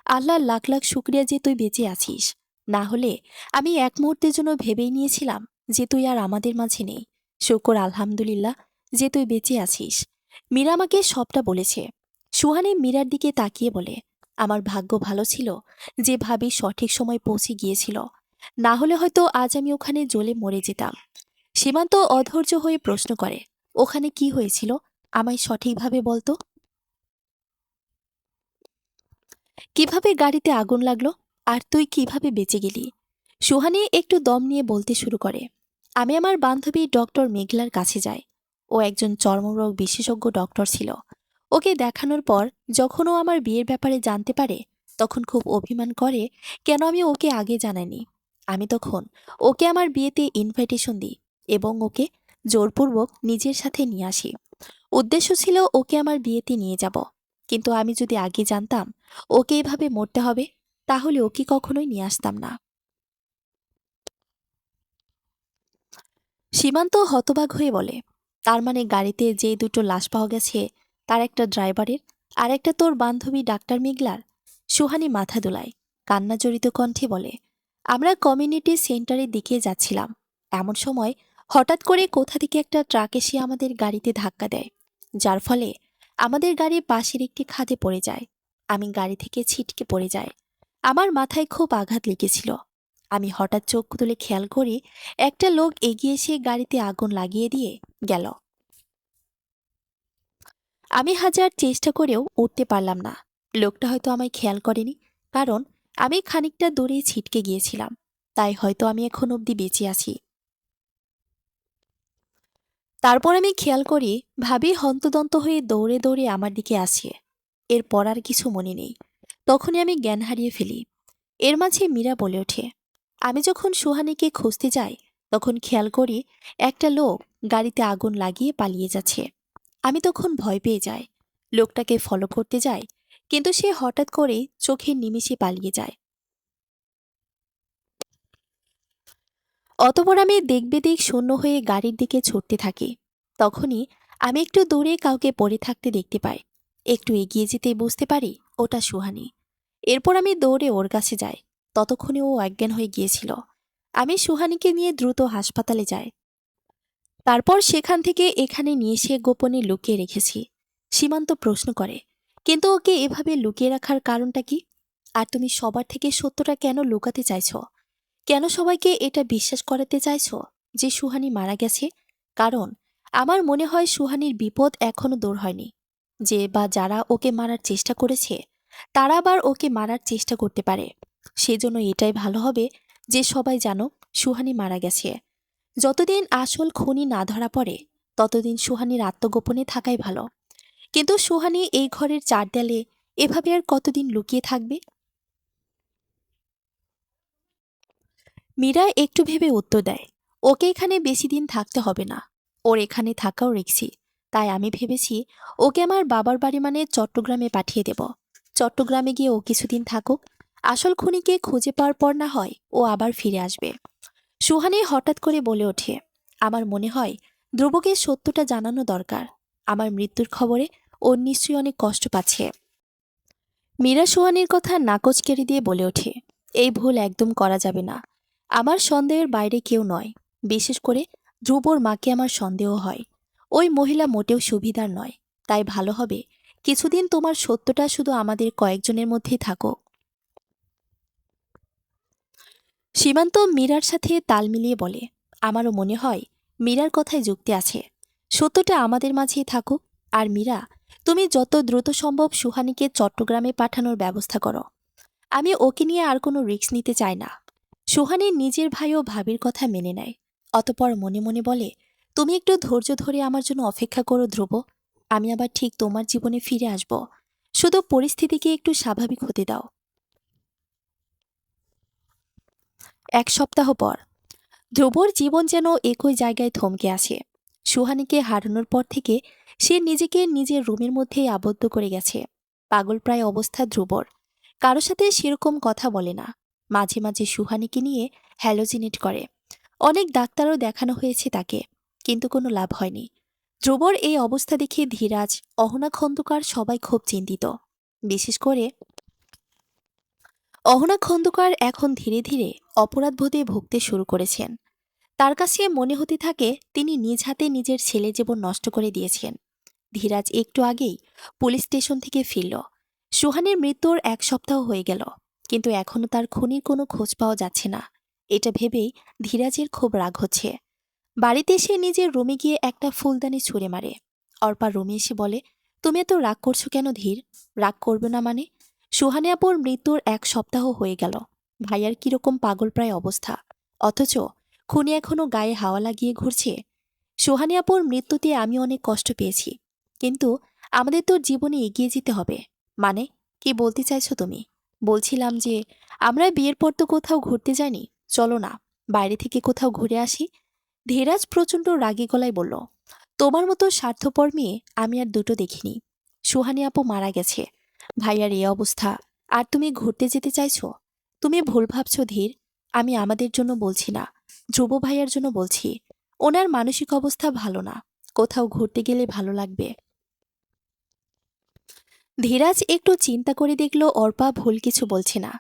আল্লাহ লাখ লাখ শুক্রিয়া যে তুই বেঁচে আছিস। না হলে আমি এক মুহূর্তের জন্য ভেবেই নিয়েছিলাম যে তুই আর আমাদের মাঝে নেই। শুকর আলহামদুলিল্লাহ যে তুই বেঁচে আছিস। মীরা আমাকে সবটা বলেছে। সুহানি মীরার দিকে তাকিয়ে বলে, আমার ভাগ্য ভালো ছিল যে ভাবি সঠিক সময় পৌঁছে গিয়েছিল। না হলে হয়তো আজ আমি ওখানে জ্বলে মরে যেতাম। সীমান্ত অধৈর্য হয়ে প্রশ্ন করে, ওখানে কি হয়েছিল? আমায় সঠিকভাবে বলতো। কিভাবে গাড়িতে আগুন লাগলো? আর তুই কিভাবে বেঁচে গেলি? সুহানি একটু দম নিয়ে বলতে শুরু করে, আমি আমার বান্ধবী ডক্টর মেঘলার কাছে যাই। ও একজন চর্মরোগ বিশেষজ্ঞ ডক্টর ছিল। ওকে দেখানোর পর যখন ও আমার বিয়ের ব্যাপারে জানতে পারে তখন খুব অভিমান করে কেন আমি ওকে আগে জানাইনি। আমি তখন ওকে আমার বিয়েতে ইনভাইটেশন দিই এবং ওকে জোরপূর্বক নিজের সাথে নিয়ে আসি। উদ্দেশ্য ছিল ওকে আমার বিয়েতে নিয়ে যাব। কিন্তু আমি যদি আগে জানতাম ওকে এভাবে মরতে হবে তাহলে ওকে কখনোই নিয়ে আসতাম না। সীমান্ত হতবাক হয়ে বলে, তার মানে গাড়িতে যে দুটো লাশ পাওয়া গেছে তার একটা ড্রাইভারের আর একটা তোর বান্ধবী ডাক্তার মেঘলার? সুহানি মাথা দোলায়, কান্না জড়িত কণ্ঠে বলে, আমরা কমিউনিটি সেন্টারের দিকে যাচ্ছিলাম। এমন সময় হঠাৎ করে কোথা থেকে একটা ট্রাক এসে আমাদের গাড়িতে ধাক্কা দেয়, যার ফলে আমাদের গাড়ি পাশের একটি খাদে পড়ে যায়। আমি গাড়ি থেকে ছিটকে পড়ে যাই। আমার মাথায় খুব আঘাত লেগেছিল। আমি হঠাৎ চোখ তুলে খেয়াল করি একটা লোক এগিয়ে এসে গাড়িতে আগুন লাগিয়ে দিয়ে গেল। আমি হাজার চেষ্টা করেও উঠতে পারলাম না। লোকটা হয়তো আমায় খেয়াল করেনি, কারণ আমি খানিকটা দূরে ছিটকে গিয়েছিলাম। তাই হয়তো আমি এখন অবধি বেঁচে আছি। তারপর আমি খেয়াল করি ভাবি হন্তদন্ত হয়ে দৌড়ে দৌড়ে আমার দিকে আসে। এরপর আর কিছু মনে নেই। তখনই আমি জ্ঞান হারিয়ে ফেলি। এর মাঝে মীরা বলে ওঠে, আমি যখন সুহানিকে খুঁজতে যাই তখন খেয়াল করি একটা লোক গাড়িতে আগুন লাগিয়ে পালিয়ে যাচ্ছে। আমি তখন ভয় পেয়ে যাই। লোকটাকে ফলো করতে যাই, কিন্তু সে হঠাৎ করে চোখের নিমিষে পালিয়ে যায়। অতপর আমি দেখবেদিক শূন্য হয়ে গাড়ির দিকে ছুটতে থাকি। তখনই আমি একটু দূরে কাউকে পড়ে থাকতে দেখতে পাই। একটু এগিয়ে যেতেই বুঝতে পারি ওটা সুহানি। এরপর আমি দৌড়ে ওর কাছে যাই। ততক্ষণে ও অজ্ঞান হয়ে গিয়েছিল। আমি সুহানীকে নিয়ে দ্রুত হাসপাতালে যাই। তারপর সেখান থেকে এখানে নিয়ে এসে গোপনে লুকিয়ে রেখেছি। সীমান্ত প্রশ্ন করে, কিন্তু ওকে এভাবে লুকিয়ে রাখার কারণটা কি? আর তুমি সবার থেকে সত্যটা কেন লুকাতে চাইছো? কেন সবাইকে এটা বিশ্বাস করাতে চাইছো যে সুহানী মারা গেছে? কারণ আমার মনে হয় সুহানীর বিপদ এখনো দূর হয়নি। যে বা যারা ওকে মারার চেষ্টা করেছে তারা আবার ওকে মারার চেষ্টা করতে পারে। সেজন্য এটাই ভালো হবে যে সবাই জানো সুহানী মারা গেছে। যতদিন আসল খুনি না ধরা পড়ে ততদিন সুহানীর আত্মগোপনে থাকাই ভালো। কিন্তু সুহানী এই ঘরের চার দেয়ালে এভাবে আর কতদিন লুকিয়ে থাকবে? মীরা একটু ভেবে উত্তর দেয়, ওকে এখানে বেশি দিন থাকতে হবে না। ওর এখানে থাকাও রেখেছি। তাই আমি ভেবেছি ওকে আমার বাবার বাড়ি মানে চট্টগ্রামে পাঠিয়ে দেব। চট্টগ্রামে গিয়ে ও কিছুদিন থাকুক। আসল খুনিকে খুঁজে পাওয়ার পর না হয় ও আবার ফিরে আসবে। সুহানী হঠাৎ করে বলে ওঠে, আমার মনে হয় ধ্রুবকে সত্যটা জানানো দরকার। আমার মৃত্যুর খবরে ও নিশ্চয়ই অনেক কষ্ট পাচ্ছে। মীরা সুহানীর কথা নাকচ কেড়ে দিয়ে বলে ওঠে, এই ভুল একদম করা যাবে না। আমার সন্দেহের বাইরে কেউ নয়। বিশেষ করে ধ্রুবর মাকে আমার সন্দেহ হয়। ওই মহিলা মোটেও সুবিধার নয়। তাই ভালো হবে কিছুদিন তোমার সত্যটা শুধু আমাদের কয়েকজনের মধ্যেই থাকুক। সীমান্ত মীরার সাথে তাল মিলিয়ে বলে, আমারও মনে হয় মীরার কথায় যুক্তি আছে। সত্যটা আমাদের মাঝেই থাকুক। আর মীরা, তুমি যত দ্রুত সম্ভব সুহানীকে চট্টগ্রামে পাঠানোর ব্যবস্থা করো। আমি ওকে নিয়ে আর কোনো রিস্ক নিতে চাই না। সুহানী নিজের ভাই ও ভাবির কথা মেনে নেয়। অতপর মনে মনে বলে, তুমি একটু ধৈর্য ধরে আমার জন্য অপেক্ষা করো ধ্রুব। আমি আবার ঠিক তোমার জীবনে ফিরে আসব। শুধু পরিস্থিতিকে একটু স্বাভাবিক হতে দাও। 1 সপ্তাহ পর ধ্রুবর জীবন যেন একই জায়গায় থমকে আসে। সুহানীকে হারানোর পর থেকে সে নিজেকে নিজের রুমের মধ্যেই আবদ্ধ করে গেছে। পাগলপ্রায় অবস্থা ধ্রুবর। কারো সাথে সেরকম কথা বলে না। মাঝে মাঝে সুহানীকে নিয়ে হ্যালোজিনেট করে। অনেক ডাক্তারও দেখানো হয়েছে তাকে, কিন্তু কোনো লাভ হয়নি। ধ্রুবর এই অবস্থা দেখে ধীরাজ, অহনা খন্দকার সবাই খুব চিন্তিত। বিশেষ করে অহনা খন্দকার এখন ধীরে ধীরে অপরাধবোধে ভুগতে শুরু করেছেন। তার কাছে মনে হতে থাকে তিনি নিজ হাতে নিজের ছেলে জীবন নষ্ট করে দিয়েছেন। ধীরাজ একটু আগেই পুলিশ স্টেশন থেকে ফিরল। সুহানের মৃত্যুর 1 সপ্তাহ হয়ে গেল, কিন্তু এখনও তার খুনির কোনো খোঁজ পাওয়া যাচ্ছে না। এটা ভেবেই ধীরাজের খুব রাগ হচ্ছে। বাড়িতে এসে নিজের রুমে গিয়ে একটা ফুলদানি ছুঁড়ে মারে। অর্পা রুমে এসে বলে, তুমি এত রাগ করছো কেন ধীর? রাগ করবে না মানে? সুহানি আপুর মৃত্যুর 1 সপ্তাহ হয়ে গেল। ভাইয়ার কিরকম পাগলপ্রায় অবস্থা, অথচ খুনি এখনো গায়ে হাওয়া লাগিয়ে ঘুরছে। সুহানি আপুর মৃত্যুতে আমি অনেক কষ্ট পেয়েছি, কিন্তু আমাদের তো জীবনে এগিয়ে যেতে হবে। মানে কি বলতে চাইছো তুমি? বলছিলাম যে আমরা বিয়ের পর তো কোথাও ঘুরতে যাইনি। চলো না, বাইরে থেকে কোথাও ঘুরে আসি। ধীরাজ প্রচণ্ড রাগী গলায় বলল, তোমার মতো স্বার্থপর মেয়ে আমি আর দুটো দেখিনি। সুহানি আপু মারা গেছে, ভাইয়ার এই অবস্থা, আর তুমি ঘুরতে যেতে চাইছো? তুমি ভুল ভাবছো ধীর। আমি আমাদের জন্য বলছি না, ধ্রুব ভাইয়ার জন্য বলছি। ওনার মানসিক অবস্থা ভালো না, কোথাও ঘুরতে গেলে ভালো লাগবে। ধীরাজ একটু চিন্তা করে দেখল অর্পা ভুল কিছু বলছে না।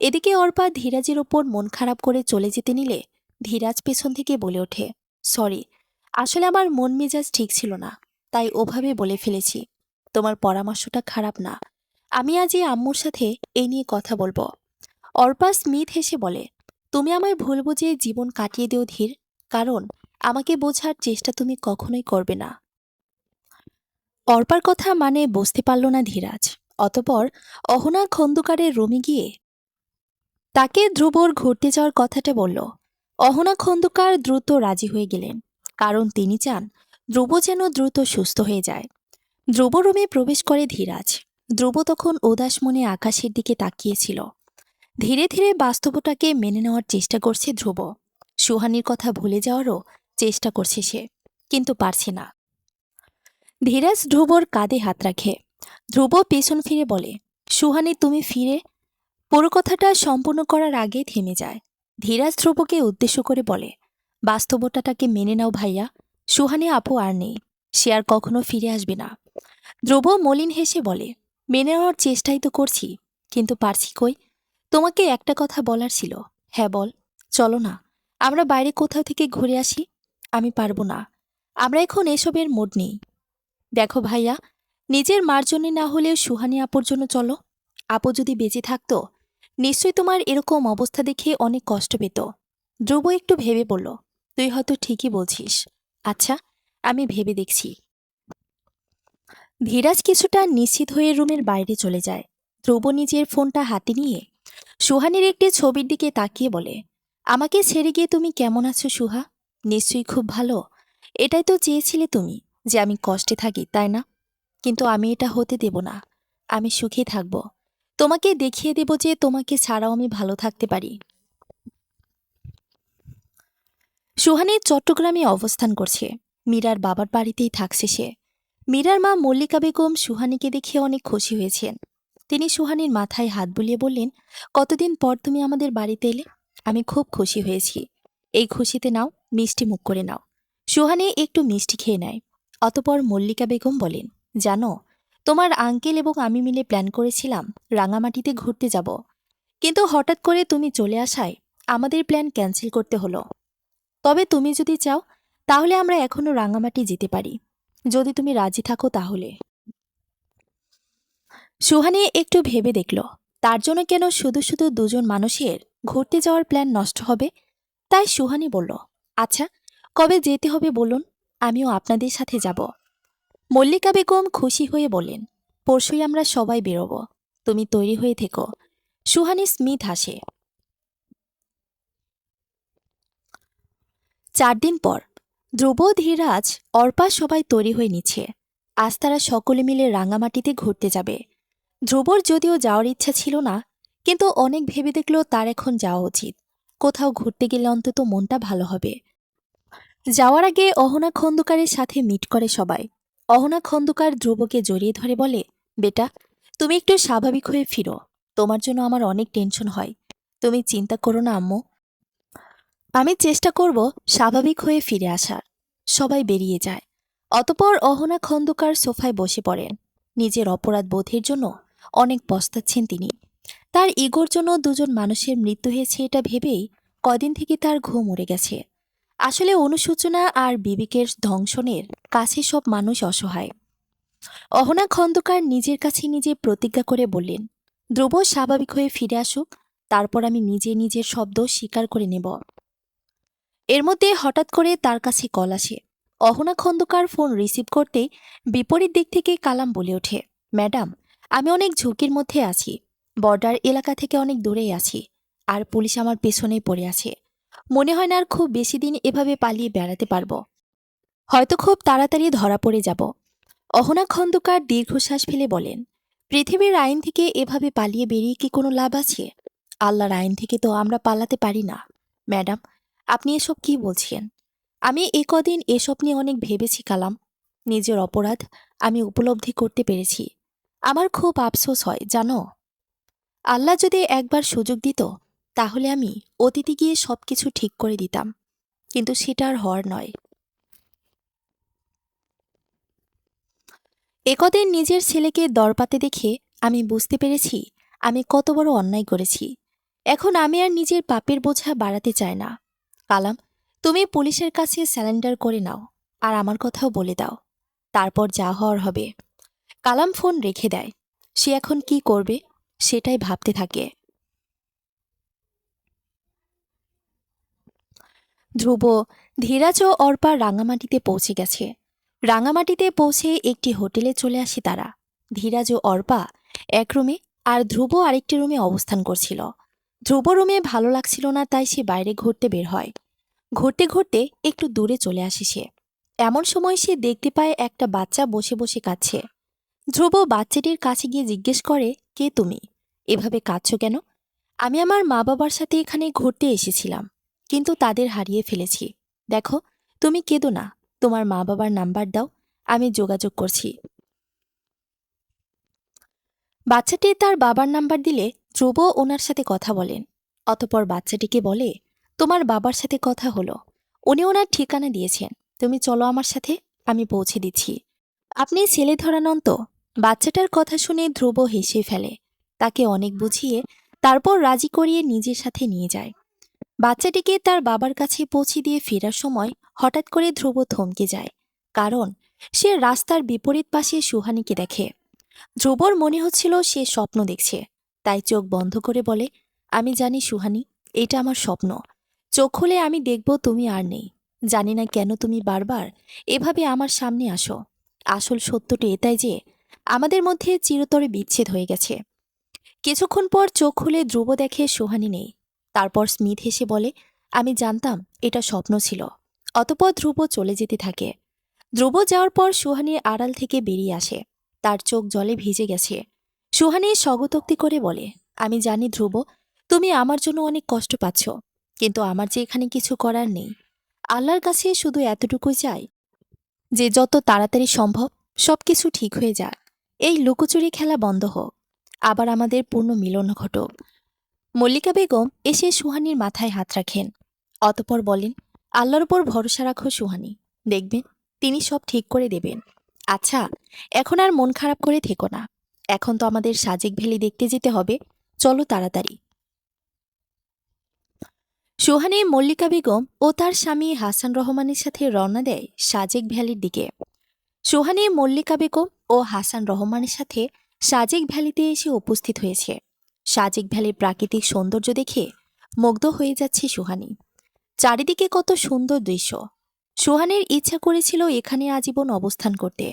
এদিকে অর্পা ধীরাজের ওপর মন খারাপ করে চলে যেতে নিলে ধীরাজ পেছন থেকে বলে ওঠে, সরি, আসলে আমার মন মেজাজ ঠিক ছিল না, তাই ওভাবে বলে ফেলেছি। তোমার পরামর্শটা খারাপ না। আমি আজ এই আম্মুর সাথে এই নিয়ে কথা বলবো। অর্পা স্মিথ হেসে বলে, তুমি আমায় ভুল বুঝে জীবন কাটিয়ে দিও ধীর, কারণ আমাকে বোঝার চেষ্টা তুমি কখনোই করবে না। অর্পার কথা মানে বুঝতে পারল না ধীরাজ। অতপর অহনা খন্দকারের রুমে গিয়ে তাকে ধ্রুবর ঘুরতে যাওয়ার কথাটা বলল। অহনা খন্দকার দ্রুত রাজি হয়ে গেলেন, কারণ তিনি চান ধ্রুব যেন দ্রুত সুস্থ হয়ে যায়। ধ্রুব রুমে প্রবেশ করে ধীরাজ। ধ্রুব তখন উদাস মনে আকাশের দিকে তাকিয়েছিল। ধীরে ধীরে বাস্তবতাকে মেনে নেওয়ার চেষ্টা করছে ধ্রুব। সুহানির কথা ভুলে যাওয়ারও চেষ্টা করছে সে, কিন্তু পারছে না। ধীরাজ ধ্রুবর কাঁধে হাত রাখে। ধ্রুব পেছন ফিরে বলে, সুহানি তুমি ফিরে। পুরো কথাটা সম্পূর্ণ করার আগে থেমে যায়। ধীরাজ ধ্রুবকে উদ্দেশ্য করে বলে, বাস্তবতাটাকে মেনে নাও ভাইয়া। সুহানি আপু আর নেই, সে আর কখনো ফিরে আসবে না। ধ্রুব মলিন হেসে বলে, মেনে নেওয়ার চেষ্টাই তো করছি, কিন্তু পারছি কই। তোমাকে একটা কথা বলার ছিল। হ্যাঁ বল। চলো না, আমরা বাইরে কোথাও থেকে ঘুরে আসি। আমি পারবো না, আমরা এখন এসবের মোড নেই। দেখো ভাইয়া, নিজের মার জন্য না হলেও সুহানি আপুর জন্য চলো। আপু যদি বেঁচে থাকতো, নিশ্চয়ই তোমার এরকম অবস্থা দেখে অনেক কষ্ট পেত। ধ্রুব একটু ভেবে বলল, তুই হয়তো ঠিকই বলছিস। আচ্ছা, আমি ভেবে দেখছি। ধীরাজ কিছুটা নিশ্চিত হয়ে রুমের বাইরে চলে যায়। ধ্রুব নিজের ফোনটা হাতে নিয়ে সুহানির একটি ছবির দিকে তাকিয়ে বলে, আমাকে ছেড়ে গিয়ে তুমি কেমন আছো সুহা? নিশ্চয়ই খুব ভালো। এটাই তো চেয়েছিলে তুমি, যে আমি কষ্টে থাকি, তাই না? কিন্তু আমি এটা হতে দেব না। আমি সুখে থাকব। তোমাকে দেখিয়ে দেব যে তোমাকে ছাড়াও আমি ভালো থাকতে পারি। সুহানি চট্টগ্রামে অবস্থান করছে। মীরার বাবার বাড়িতেই থাকছে সে। মীরার মা মল্লিকা বেগম সুহানিকে দেখে অনেক খুশি হয়েছেন। তিনি সুহানির মাথায় হাত বুলিয়ে বললেন, কতদিন পর তুমি আমাদের বাড়িতে এলে। আমি খুব খুশি হয়েছি। এই খুশিতে নাও, মিষ্টি মুখ করে নাও। সুহানি একটু মিষ্টি খেয়ে নেয়। অতপর মল্লিকা বেগম বলেন, জানো, তোমার আঙ্কেল এবং আমি মিলে প্ল্যান করেছিলাম রাঙামাটিতে ঘুরতে যাব, কিন্তু হঠাৎ করে তুমি চলে আসায় আমাদের প্ল্যান ক্যান্সেল করতে হলো। তবে তুমি যদি চাও, তাহলে আমরা এখনো রাঙামাটি যেতে পারি, যদি তুমি রাজি থাকো তাহলে। সুহানি একটু ভেবে দেখল, তার জন্য কেন শুধু শুধু দুজন মানুষের ঘুরতে যাওয়ার প্ল্যান নষ্ট হবে। তাই সুহানি বলল, আচ্ছা, কবে যেতে হবে বলুন, আমিও আপনাদের সাথে যাব। মল্লিকা বেগম খুশি হয়ে বললেন, পরশুই আমরা সবাই বেরোব। তুমি তৈরি হয়ে থেকো। সুহানি স্মিথ হাসে। 4 দিন পর ধ্রুব, ধীরাজ, অর্পা সবাই তৈরি হয়ে নিচ্ছে। আজ তারা সকলে মিলে রাঙামাটিতে ঘুরতে যাবে। ধ্রুবর যদিও যাওয়ার ইচ্ছা ছিল না, কিন্তু অনেক ভেবে দেখল তার এখন যাওয়া উচিত। কোথাও ঘুরতে গেলে অন্তত মনটা ভালো হবে। যাওয়ার আগে অহনা খন্দকারের সাথে মিট করে সবাই। অহনা খন্দকার ধ্রুবকে জড়িয়ে ধরে বলে, বেটা, তুমি একটু স্বাভাবিক হয়ে ফিরো। তোমার জন্য আমার অনেক টেনশন হয়। তুমি চিন্তা করো না আম্মু। আমি চেষ্টা করব স্বাভাবিক হয়ে ফিরে আসার। সবাই বেরিয়ে যায়। অতপর অহনা খন্দকার সোফায় বসে পড়েন। নিজের অপরাধ বোধের জন্য অনেক পস্তাচ্ছেন তিনি। তার ইগোর জন্য দুজন মানুষের মৃত্যু হয়েছে এটা ভেবেই কদিন থেকে তার ঘুম উড়ে গেছে। আসলে অনুশোচনা আর বিবেকের ধ্বংসনের কাছে সব মানুষ অসহায়। অহনা খন্দকার নিজের কাছে নিজে প্রতিজ্ঞা করে বললেন, ধ্রুব স্বাভাবিক হয়ে ফিরে আসুক, তারপর আমি নিজে নিজের শব্দ স্বীকার করে নেব। এর মধ্যে হঠাৎ করে তার কাছে কল আসে। অহনা খন্দকার ফোন রিসিভ করতে বিপরীত দিক থেকে কালাম বলে ওঠে, ম্যাডাম, আমি অনেক ঝুঁকির মধ্যে আছি। বর্ডার এলাকা থেকে অনেক দূরেই আছি, আর পুলিশ আমার পেছনেই পড়ে আছে। মনে হয় না আর খুব বেশি দিন এভাবে পালিয়ে বেড়াতে পারবো। হয়তো খুব তাড়াতাড়ি ধরা পড়ে যাব। অহনা খন্দকার দীর্ঘশ্বাস ফেলে বলেন, পৃথিবীর আইন থেকে এভাবে পালিয়ে বেরিয়ে কি কোনো লাভ আছে? আল্লাহর আইন থেকে তো আমরা পালাতে পারি না। ম্যাডাম, আপনি এসব কি বলছেন? আমি এ কদিন এসব নিয়ে অনেক ভেবেছি কালাম। নিজের অপরাধ আমি উপলব্ধি করতে পেরেছি। আমার খুব আফসোস হয় জানো। আল্লাহ যদি একবার সুযোগ দিত, তাহলে আমি অতীতে গিয়ে সবকিছু ঠিক করে দিতাম, কিন্তু সেটা আর হওয়ার নয়। একদিন নিজের ছেলেকে দরপাতে দেখে আমি বুঝতে পেরেছি আমি কত বড় অন্যায় করেছি। এখন আমি আর নিজের পাপের বোঝা বাড়াতে চাই না। কালাম, তুমি পুলিশের কাছে স্যালেন্ডার করে নাও, আর আমার কথাও বলে দাও। তারপর যা হওয়ার হবে। কালাম ফোন রেখে দেয়। সে এখন কি করবে সেটাই ভাবতে থাকে। ধ্রুব, ধীরাজ ও অর্পা রাঙামাটিতে পৌঁছে গেছে। রাঙামাটিতে পৌঁছে একটি হোটেলে চলে আসে তারা। ধীরাজ ও অর্পা এক রুমে, আর ধ্রুব আরেকটি রুমে অবস্থান করছিল। ধ্রুব রুমে ভালো লাগছিল না, তাই সে বাইরে ঘুরতে বের হয়। ঘুরতে ঘুরতে একটু দূরে চলে আসে সে। এমন সময় সে দেখতে পায় একটা বাচ্চা বসে বসে কাঁদছে। ধ্রুব বাচ্চাটির কাছে গিয়ে জিজ্ঞেস করে, কে তুমি? এভাবে কাঁদছ কেন? আমি আমার মা বাবার সাথে এখানে ঘুরতে এসেছিলাম, কিন্তু তাদের হারিয়ে ফেলেছি। দেখো, তুমি কেঁদো না। তোমার মা বাবার নাম্বার দাও, আমি যোগাযোগ করছি। বাচ্চাটি তার বাবার নাম্বার দিলে ধ্রুব ওনার সাথে কথা বলেন। অতপর বাচ্চাটিকে বলে, তোমার বাবার সাথে কথা হলো, উনি ওনার ঠিকানা দিয়েছেন। তুমি চলো আমার সাথে, আমি পৌঁছে দিচ্ছি। আপনি ছেলে ধরা নন তো? বাচ্চাটার কথা শুনে ধ্রুব হেসে ফেলে। তাকে অনেক বুঝিয়ে তারপর রাজি করিয়ে নিজের সাথে নিয়ে যায়। বাচ্চাটিকে তার বাবার কাছে পৌঁছে দিয়ে ফেরার সময় হঠাৎ করে ধ্রুব থমকে যায়, কারণ সে রাস্তার বিপরীত পাশে সুহানিকে দেখে। ধ্রুবর মনে হচ্ছিল সে স্বপ্ন দেখছে, তাই চোখ বন্ধ করে বলে, আমি জানি সুহানি, এটা আমার স্বপ্ন। চোখ খুলে আমি দেখব তুমি আর নেই। জানি না কেন তুমি বারবার এভাবে আমার সামনে আসো। আসল সত্যটি এটাই যে আমাদের মধ্যে চিরতরে বিচ্ছেদ হয়ে গেছে। কিছুক্ষণ পর চোখ খুলে ধ্রুব দেখে সুহানি নেই। তারপর স্মিথ হেসে বলে, আমি জানতাম এটা স্বপ্ন ছিল। অতঃপর ধ্রুব চলে যেতে থাকে। ধ্রুব যাওয়ার পর সুহানির আড়াল থেকে বেরিয়ে আসে। তার চোখ জলে ভিজে গেছে। সুহানি স্বগতোক্তি করে বলে, আমি জানি ধ্রুব, তুমি আমার জন্য অনেক কষ্ট পাচ্ছ, কিন্তু আমার যে এখানে কিছু করার নেই। আল্লাহর কাছে শুধু এতটুকুই চাই যে যত তাড়াতাড়ি সম্ভব সবকিছু ঠিক হয়ে যাক। এই লুকোচুরি খেলা বন্ধ হোক, আবার আমাদের পূর্ণ মিলন ঘটুক। মল্লিকা বেগম এসে সুহানির মাথায় হাত রাখেন। অতঃপর বলেন, আল্লাহর উপর ভরসা রাখো সুহানি, দেখবেন তিনি সব ঠিক করে দেবেন। আচ্ছা, এখন আর মন খারাপ করে থেকো না। এখন তো আমাদের সাজেক ভ্যালি দেখতে যেতে হবে, চলো তাড়াতাড়ি। সুহানি মল্লিকা বেগম ও তার স্বামী হাসান রহমানের সাথে রওনা দেয় সাজেক ভ্যালির দিকে। সুহানি মল্লিকা বেগম ও হাসান রহমানের সাথে সাজেক ভ্যালিতে এসে উপস্থিত হয়েছে। সাজেক ভ্যালির প্রাকৃতিক সৌন্দর্য দেখে মুগ্ধ হয়ে যাচ্ছে সুহানি। চারিদিকে কত সুন্দর দৃশ্য। সুহানির ইচ্ছা করেছিল এখানে আজীবন অবস্থান করতে।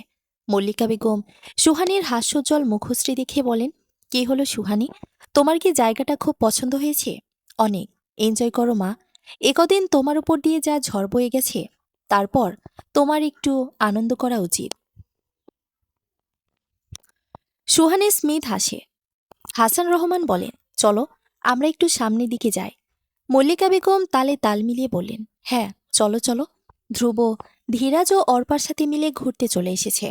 মল্লিকা বেগম সুহানির হাস্যোজ্জ্বল মুখশ্রী দেখে বলেন, কি হলো সুহানি, তোমার কি জায়গাটা খুব পছন্দ হয়েছে? অনেক এনজয় করো মা। একদিন তোমার উপর দিয়ে যা ঝড় বয়ে গেছে, তারপর তোমার একটু আনন্দ করা উচিত। সুহানি স্মিথ হাসে। হাসান রহমান বলেন, চলো আমরা একটু সামনের দিকে যাই। মল্লিকা বেগম তালে তাল মিলিয়ে বললেন, হ্যাঁ চলো চলো। ধ্রুব, ধীরাজ ও অর্পার সাথে মিলে ঘুরতে চলে এসেছে।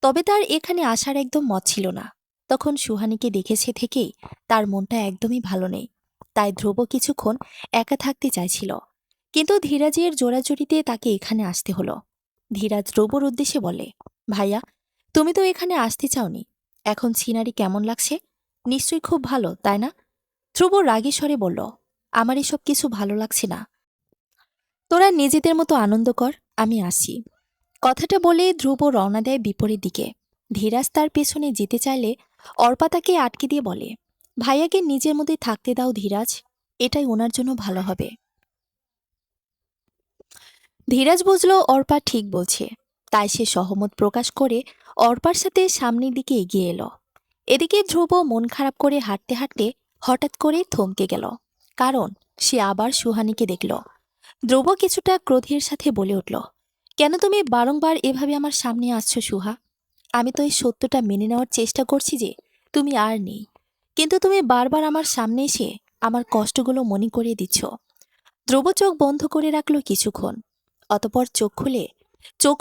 তবে তার এখানে আসার একদম মত ছিল না। তখন সুহানিকে দেখেছে থেকেই তার মনটা একদমই ভালো নেই। তাই ধ্রুব কিছুক্ষণ একা থাকতে চাইছিল, কিন্তু ধীরাজের জোরাজুরিতে তাকে এখানে আসতে হলো। ধীরাজ ধ্রুবর উদ্দেশ্যে বলে, ভাইয়া, তুমি তো এখানে আসতে চাওনি, এখন সিনারি কেমন লাগছে? নিশ্চয়ই খুব ভালো, তাই না? ধ্রুব রাগী স্বরে বলল, আমার এসব কিছু ভালো লাগছে না। তোরা নিজেদের মতো আনন্দ কর, আমি আসি। কথাটা বলে ধ্রুব রওনা দেয় বিপরীত দিকে। ধীরাজ তার পেছনে যেতে চাইলে অর্পা তাকে আটকে দিয়ে বলে, ভাইয়াকে নিজের মধ্যে থাকতে দাও ধীরাজ, এটাই ওনার জন্য ভালো হবে। ধীরাজ বুঝল অর্পা ঠিক বলছে, তাই সে সহমত প্রকাশ করে অর্পার সাথে সামনের দিকে এগিয়ে এলো। এদিকে ধ্রুব মন খারাপ করে হাঁটতে হাঁটতে হঠাৎ করে থমকে গেল, কারণ সে আবার সুহানিকে দেখল। ধ্রুব কিছুটা ক্রোধের সাথে বলে উঠল, কেন তুমি বারংবার এভাবে আমার সামনে আসছো সুহা? আমি তো এই সত্যটা মেনে নেওয়ার চেষ্টা করছি যে তুমি আর নেই, কিন্তু তুমি বারবার আমার সামনে এসে আমার কষ্টগুলো মনে করিয়ে দিচ্ছ। ধ্রুব চোখ বন্ধ করে রাখল কিছুক্ষণ। অতপর চোখ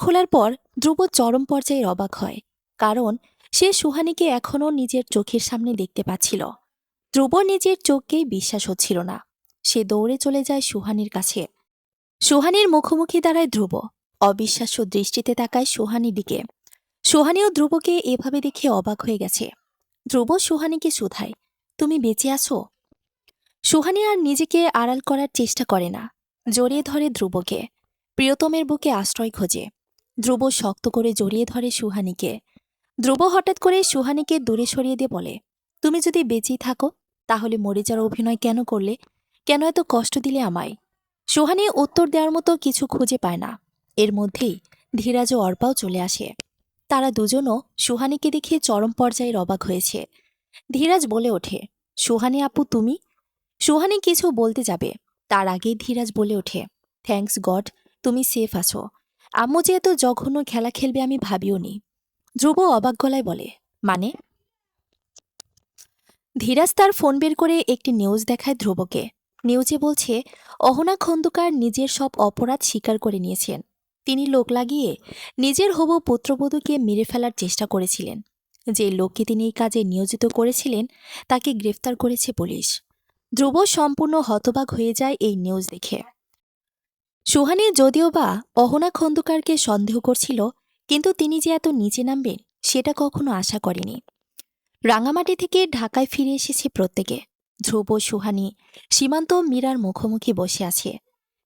খোলার পর ধ্রুব চরম পর্যায়ে অবাক হয়, কারণ সে সুহানিকে এখনও নিজের চোখের সামনে দেখতে পাচ্ছিল। ধ্রুব নিজের চোখকেই বিশ্বাস হচ্ছিল না। সে দৌড়ে চলে যায় সুহানির কাছে। সুহানির মুখোমুখি দাঁড়ায় ধ্রুব। অবিশ্বাস্য দৃষ্টিতে তাকায় সুহানির দিকে। সুহানিও ধ্রুবকে এভাবে দেখে অবাক হয়ে গেছে। ধ্রুব সুহানিকে শুধায়, তুমি বেঁচে আছো? সুহানি আর নিজেকে আড়াল করার চেষ্টা করে না, জড়িয়ে ধরে ধ্রুবকে। প্রিয়তমের বুকে আশ্রয় খোঁজে। ধ্রুব শক্ত করে জড়িয়ে ধরে সুহানিকে। ধ্রুব হঠাৎ করে সুহানিকে দূরে সরিয়ে দিয়ে বলে, তুমি যদি বেঁচেই থাকো তাহলে মরে যাওয়ার অভিনয় কেন করলে? কেন এত কষ্ট দিলে আমায়? সুহানি উত্তর দেওয়ার মতো কিছু খুঁজে পায় না। এর মধ্যেই ধীরাজ ও অর্পাও চলে আসে। তারা দুজনও সুহানিকে দেখে চরম পর্যায়ের অবাক হয়েছে। ধীরাজ বলে ওঠে, সুহানি আপু তুমি? সুহানি কিছু বলতে যাবে, তার আগেই ধীরাজ বলে ওঠে, থ্যাঙ্কস গড, তুমি সেফ আছো। আম্মু যে এত জঘন্য খেলা খেলবে আমি ভাবিও নি। ধ্রুব অবাক গলায় বলে, মানে? ধীরাজ তার ফোন বের করে একটি নিউজ দেখায় ধ্রুবকে। নিউজে বলছে, অহনা খন্দকার নিজের সব অপরাধ স্বীকার করে নিয়েছেন। তিনি লোক লাগিয়ে নিজের হবু পুত্রবধূকে মেরে ফেলার চেষ্টা করেছিলেন। যে লোককে তিনি এই কাজে নিয়োজিত করেছিলেন তাকে গ্রেফতার করেছে পুলিশ। ধ্রুব সম্পূর্ণ হতবাক হয়ে যায় এই নিউজ দেখে। সুহানি যদিও বা অহনা খন্দকারকে সন্দেহ করছিল, কিন্তু তিনি যে এত নিচে নামবেন সেটা কখনো আশা করেনি। রাঙামাটি থেকে ঢাকায় ফিরে এসেছে প্রত্যেকে। ধ্রুব, সুহানি, সীমান্ত মীরার মুখোমুখি বসে আছে।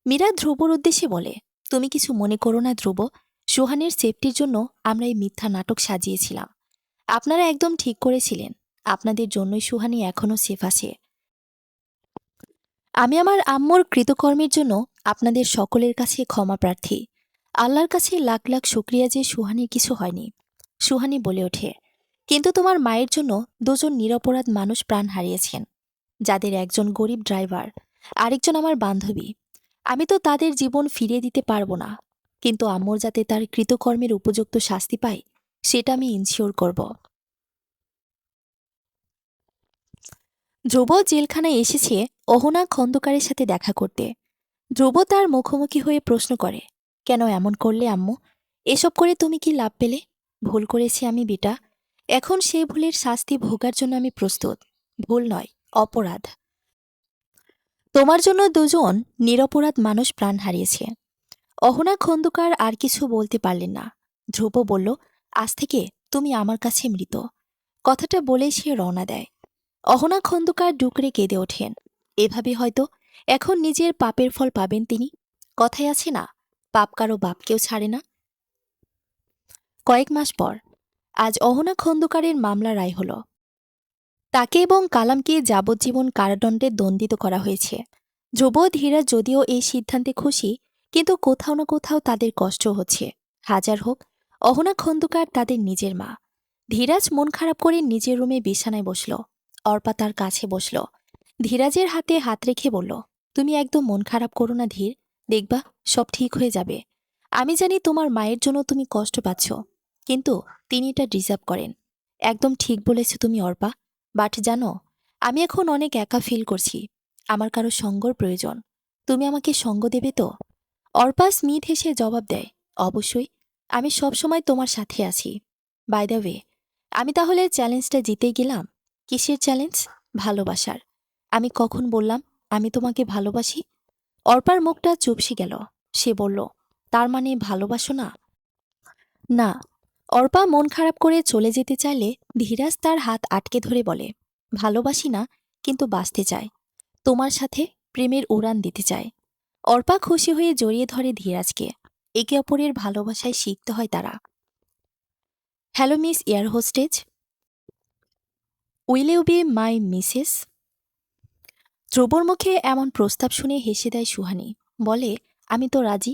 মীরা ধ্রুবর উদ্দেশ্যে বলে, তুমি কিছু মনে করো না ধ্রুব, সুহানের সেফটির জন্য আমরা এই মিথ্যা নাটক সাজিয়েছিলাম। আপনারা একদম ঠিক করেছিলেন, আপনাদের জন্যই সুহানি এখনও সেফ আছে। আমি আমার আম্মুর কৃতকর্মের জন্য আপনাদের সকলের কাছে ক্ষমা প্রার্থী। আল্লাহর কাছে লাখ লাখ শুক্রিয়া যে সুহানির কিছু হয়নি। সুহানি বলে ওঠে, কিন্তু তোমার মায়ের জন্য দুজন নিরপরাধ মানুষ প্রাণ হারিয়েছেন, যাদের একজন গরিব ড্রাইভার, আরেকজন আমার বান্ধবী। আমি তো তাদের জীবন ফিরিয়ে দিতে পারবো না, কিন্তু আম্মুর যাতে তার কৃতকর্মের উপযুক্ত শাস্তি পায় সেটা আমি ইনশিওর করব। ধ্রুব জেলখানায় এসেছে অহনা খন্দকারের সাথে দেখা করতে। ধ্রুব তার মুখোমুখি হয়ে প্রশ্ন করে, কেন এমন করলে আম্মু? এসব করে তুমি কি লাভ পেলে? ভুল করেছি আমি বেটা, এখন সেই ভুলের শাস্তি ভোগার জন্য আমি প্রস্তুত। ভুল নয়, অপরাধ। তোমার জন্য দুজন নিরপরাধ মানুষ প্রাণ হারিয়েছে। অহনা খন্দকার আর কিছু বলতে পারলেন না। ধ্রুব বলল, আজ থেকে তুমি আমার কাছে মৃত। কথাটা বলে সে রওনা দেয়। অহনা খন্দকার ডুকরে কেঁদে ওঠেন। এভাবে হয়তো এখন নিজের পাপের ফল পাবেন তিনি। কথায় আছে না, পাপ কারো বাপকেও ছাড়ে না। কয়েক মাস পর আজ অহনা খন্দকারের মামলা রায় হল। তাকে এবং কালামকে যাবজ্জীবন কারাদণ্ডে দণ্ডিত করা হয়েছে। ধ্রুব, ধীরাজ যদিও এই সিদ্ধান্তে খুশি, কিন্তু কোথাও না কোথাও তাদের কষ্ট হচ্ছে। হাজার হোক, অহনা খন্দকার তাদের নিজের মা। ধীরাজ মন খারাপ করে নিজের রুমে বিছানায় বসল। অর্পা তার কাছে বসল। ধীরাজের হাতে হাত রেখে বলল, তুমি একদম মন খারাপ করো না ধীর, দেখবা সব ঠিক হয়ে যাবে। আমি জানি তোমার মায়ের জন্য তুমি কষ্ট পাচ্ছ, কিন্তু তিনি এটা ডিজার্ভ করেন। একদম ঠিক বলেছ তুমি অর্পা, বাট জানো, আমি এখন অনেক একা ফিল করছি। আমার কারো সঙ্গর প্রয়োজন। তুমি আমাকে সঙ্গ দেবে তো? অর্পা স্মিথ হেসে জবাব দেয়, অবশ্যই, আমি সবসময় তোমার সাথে আছি। বাই দ্য ওয়ে, আমি তাহলে চ্যালেঞ্জটা জিতেই গেলাম। কিসের চ্যালেঞ্জ? ভালোবাসার। আমি কখন বললাম আমি তোমাকে ভালোবাসি? অর্পার মুখটা চুপসে গেল। সে বলল, তার মানে ভালোবাসো না? না। অর্পা মন খারাপ করে চলে যেতে চাইলে ধীরাজ তার হাত আটকে ধরে বলে, ভালোবাসি না, কিন্তু বাঁচতে চায়। তোমার সাথে প্রেমের উড়ান দিতে চায়। অর্পা খুশি হয়ে জড়িয়ে ধরে ধীরাজকে। একে অপরের ভালোবাসায় শিখতে হয় তারা। Hello miss air hostess, will you be my Mrs? ধ্রুবর মুখে এমন প্রস্তাব শুনে হেসে দেয় সুহানি। বলে, আমি তো রাজি,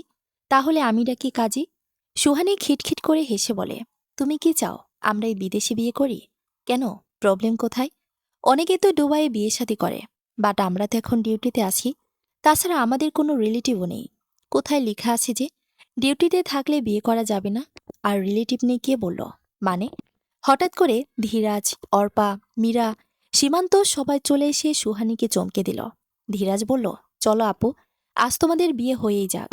তাহলে আমি ডাকি কাজী। সুহানি খিটখিট করে হেসে বলে, তুমি কি চাও আমরা এই বিদেশে বিয়ে করি? কেন, প্রবলেম কোথায়? অনেকে তো দুবাইয়ে বিয়ে শাদী করে, বাট আমরা তো এখন ডিউটিতে আছি। তাছাড়া আমাদের কোনো রিলেটিভও নেই। কোথায় লেখা আছে যে ডিউটিতে থাকলে বিয়ে করা যাবে না? আর রিলেটিভ নেই কে বলল? মানে? হঠাৎ করে ধীরাজ, অর্পা, মীরা, সীমান্ত সবাই চলে এসে সুহানিকে চমকে দিল। ধীরাজ বলল, চলো আপু, আজ তোমাদের বিয়ে হয়েই যাক।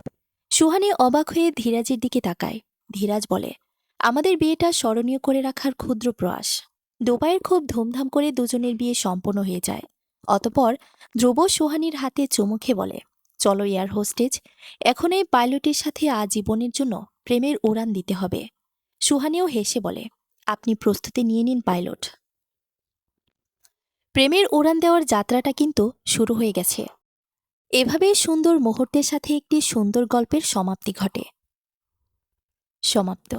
সুহানি অবাক হয়ে ধীরাজের দিকে তাকায়। ধীরাজ বলে, আমাদের বিয়েটা স্মরণীয় করে রাখার ক্ষুদ্র প্রয়াস। দুবাইয়ের খুব ধুমধাম করে দুজনের বিয়ে সম্পন্ন হয়ে যায়। অতপর ধ্রুব সুহানির হাতে চুমু খেয়ে বলে, চলো এয়ার হোস্টেজ, এখন এই পাইলটের সাথে আজীবনের জন্য প্রেমের উড়ান দিতে হবে। সুহানিও হেসে বলে, আপনি প্রস্তুতি নিয়ে নিন পাইলট। প্রেমের উড়ান দেওয়ার যাত্রাটা কিন্তু শুরু হয়ে গেছে। এভাবেই সুন্দর মুহূর্তের সাথে একটি সুন্দর গল্পের সমাপ্তি ঘটে। সমাপ্ত।